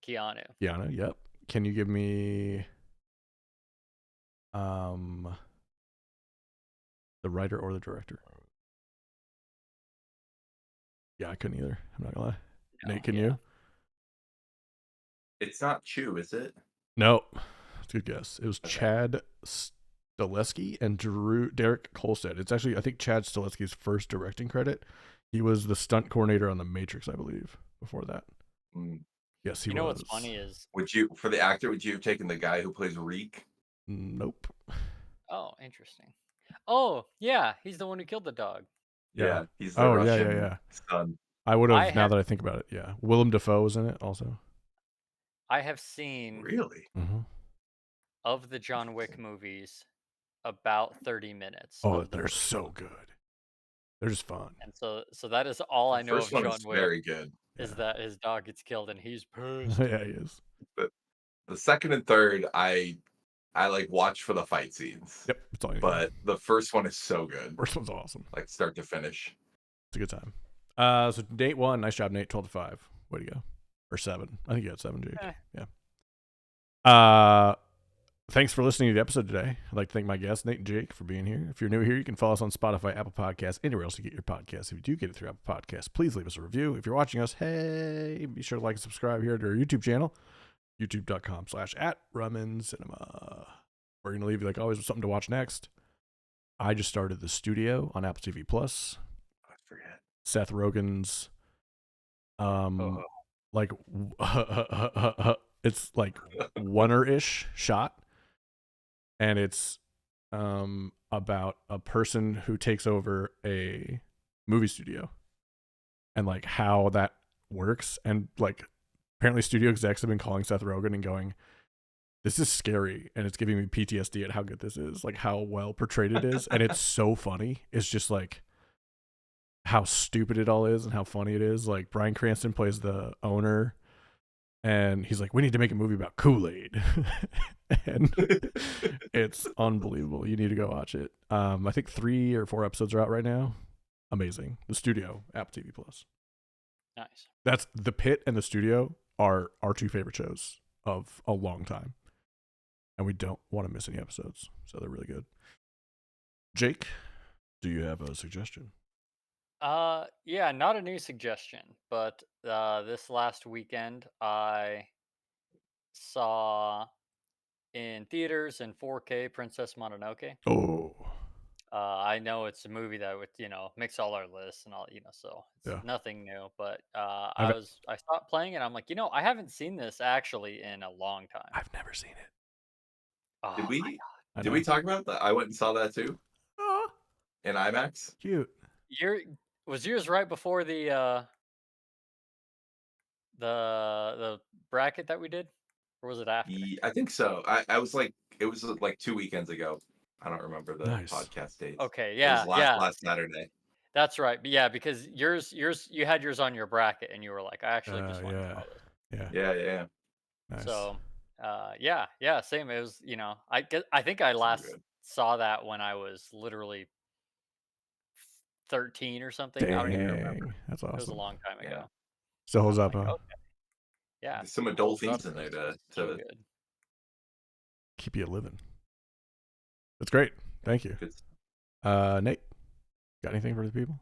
Keanu. Keanu, yep. Can you give me the writer or the director? Yeah, I couldn't either. I'm not gonna lie. No, Nate, can you? It's not Chew, is it? No. That's a good guess. It was Okay. Chad Stileski and Derek Kolstad. It's actually, I think, Chad Stileski's first directing credit. He was the stunt coordinator on The Matrix, I believe, before that. Yes, he was. You know what's funny is... Would you, for the actor, would you have taken the guy who plays Reek? Nope. Oh, interesting. Oh, yeah, he's the one who killed the dog. Yeah, he's the Russian yeah. son. I would have, now that I think about it, yeah. Willem Dafoe was in it also. I have seen, Really? of the John Wick movies, about 30 minutes. Oh, they're so good. They're just fun. And so that is all I know of First one John is Wick. very good. Is that his dog gets killed and he's pissed. Yeah, he is. But the second and third, I like watch for the fight scenes. Yep, that's all you need. But the first one is so good. First one's awesome. Like start to finish. It's a good time. So Nate won. Nice job, Nate. 12-5. Way to go. Or 7. I think you had 7, Jake. Yeah. Thanks for listening to the episode today. I'd like to thank my guests, Nate and Jake, for being here. If you're new here, you can follow us on Spotify, Apple Podcasts, anywhere else you get your podcasts. If you do get it through Apple Podcasts, please leave us a review. If you're watching us, hey, be sure to like and subscribe here to our YouTube channel, youtube.com/@RumminCinema. We're going to leave you, like always, with something to watch next. I just started The Studio on Apple TV+. I forget. Seth Rogen's, like, it's like one-ish shot. And it's about a person who takes over a movie studio and like how that works. And like apparently studio execs have been calling Seth Rogen and going, this is scary. And it's giving me PTSD at how good this is, like how well portrayed it is. And it's so funny. It's just like how stupid it all is and how funny it is. Like Bryan Cranston plays the owner. And he's like, we need to make a movie about Kool-Aid. and It's unbelievable. You need to go watch it. I think 3 or 4 episodes are out right now. Amazing. The Studio, Apple TV Plus. Nice. That's The Pit and The Studio are our 2 favorite shows of a long time, and we don't want to miss any episodes, so they're really good. Jake, do you have a suggestion? Yeah, not a new suggestion, but this last weekend I saw in theaters in 4K Princess Mononoke. Oh, I know it's a movie that would, makes all our lists and all, so it's yeah. nothing new. But I've I stopped playing it. I'm like, I haven't seen this actually in a long time. I've never seen it. Did Oh my we I did we know. talk about that? I went and saw that too Oh, in IMAX. cute. Your was yours right before the bracket that we did, or was it after? I think so. I was like, it was like 2 weekends ago. I don't remember the Nice. podcast dates. Okay, It was yeah, last yeah, last Saturday. that's right. But yeah, because you had yours on your bracket, and you were like, I actually just want to Yeah. try this. Yeah. Yeah, yeah. Nice. So, yeah, yeah, same. It was, I think I So last good. saw that when I was literally 13 or something. I don't even remember. Dang. That's It was a awesome. long time Yeah. ago. Still I'm holds up, like, huh? okay, yeah, There's some adult holds up. themes in there It's to so to good. Keep you living. That's great. Thank you. good. Nate, got anything for the people?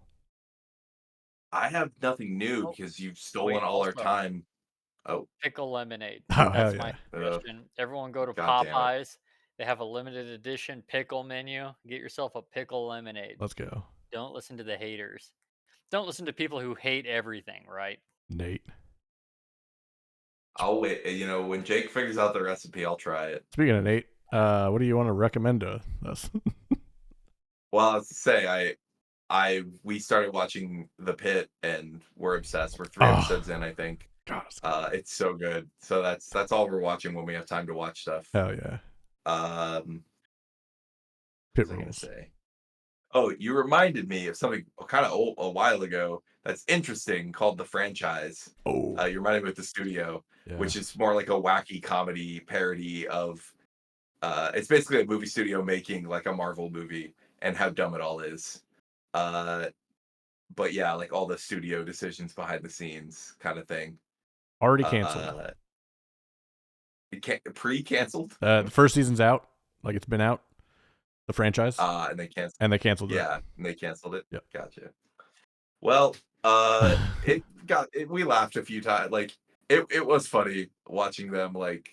I have nothing new Oh, because you've stolen wait, all our also time. Oh, pickle lemonade. Oh, hell That's my yeah. suggestion. Everyone go to God damn it. Popeyes. They have a limited edition pickle menu. Get yourself a pickle lemonade. Let's go. Don't listen to the haters. Don't listen to people who hate everything, right? Nate. I'll wait. When Jake figures out the recipe, I'll try it. Speaking of Nate, what do you want to recommend to us? Well, I was to say, we started watching The Pit and we're obsessed. We're 3 episodes Oh, in, I think. God, it's good. It's so good. So that's all we're watching when we have time to watch stuff. Hell yeah. What Pit was I gonna rules. say? Oh, you reminded me of something kind of old a while ago that's interesting called The Franchise. Oh, You reminded me of The Studio, yeah. which is more like a wacky comedy parody of. It's basically a movie studio making like a Marvel movie and how dumb it all is. Uh, but yeah, like all the studio decisions behind the scenes kind of thing. Already canceled. Uh, pre-canceled. The first season's out. Like, it's been out. The franchise. And they canceled. And they canceled it. Yeah, and they canceled it. Yep. Gotcha. Well, we laughed a few times. Like it was funny watching them. Like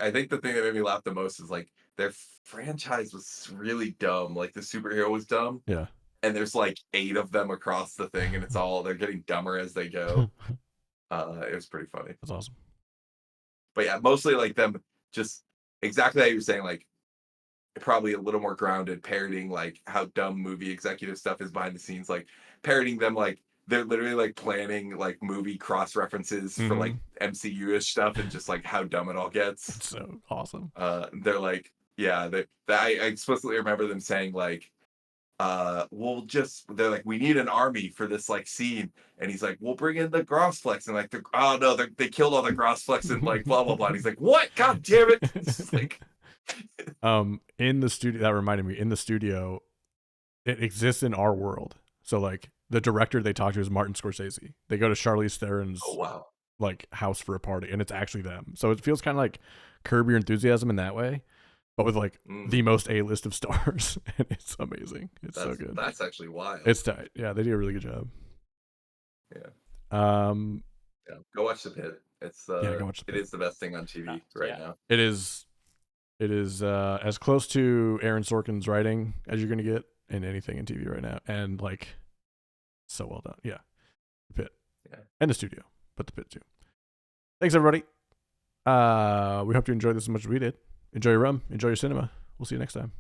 I think the thing that made me laugh the most is like their franchise was really dumb. Like the superhero was dumb, Yeah. and there's like 8 of them across the thing, and they're getting dumber as they go. It was pretty funny. That's awesome. But yeah, mostly like them just exactly how you were saying, like probably a little more grounded, parroting like how dumb movie executive stuff is behind the scenes, like parroting them like they're literally like planning like movie cross references for like MCU-ish stuff and just like how dumb it all gets. It's so awesome. They're like, yeah, I explicitly remember them saying like, they're like, we need an army for this like scene, and he's like, we'll bring in the Grossflex, and like, oh no, they killed all the Grossflex and like blah blah blah. And he's like, what? God damn it! It's like, in the studio, that reminded me, in the studio, it exists in our world. So like the director they talk to is Martin Scorsese. They go to Charlize Theron's oh wow, like house for a party, and it's actually them. So it feels kind of like Curb Your Enthusiasm in that way, but with like the most A-list of stars, and it's amazing. It's so good. That's actually wild. It's tight. Yeah, they do a really good job. Yeah. Yeah, go watch The Pit. go watch The Pit. It is the best thing on TV right now. It is as close to Aaron Sorkin's writing as you're gonna get in anything in TV right now, and like so well done. Yeah, The Pit. Yeah, and The Studio, but The Pit too. Thanks everybody. We hope you enjoyed this as much as we did. Enjoy your rum. Enjoy your cinema. We'll see you next time.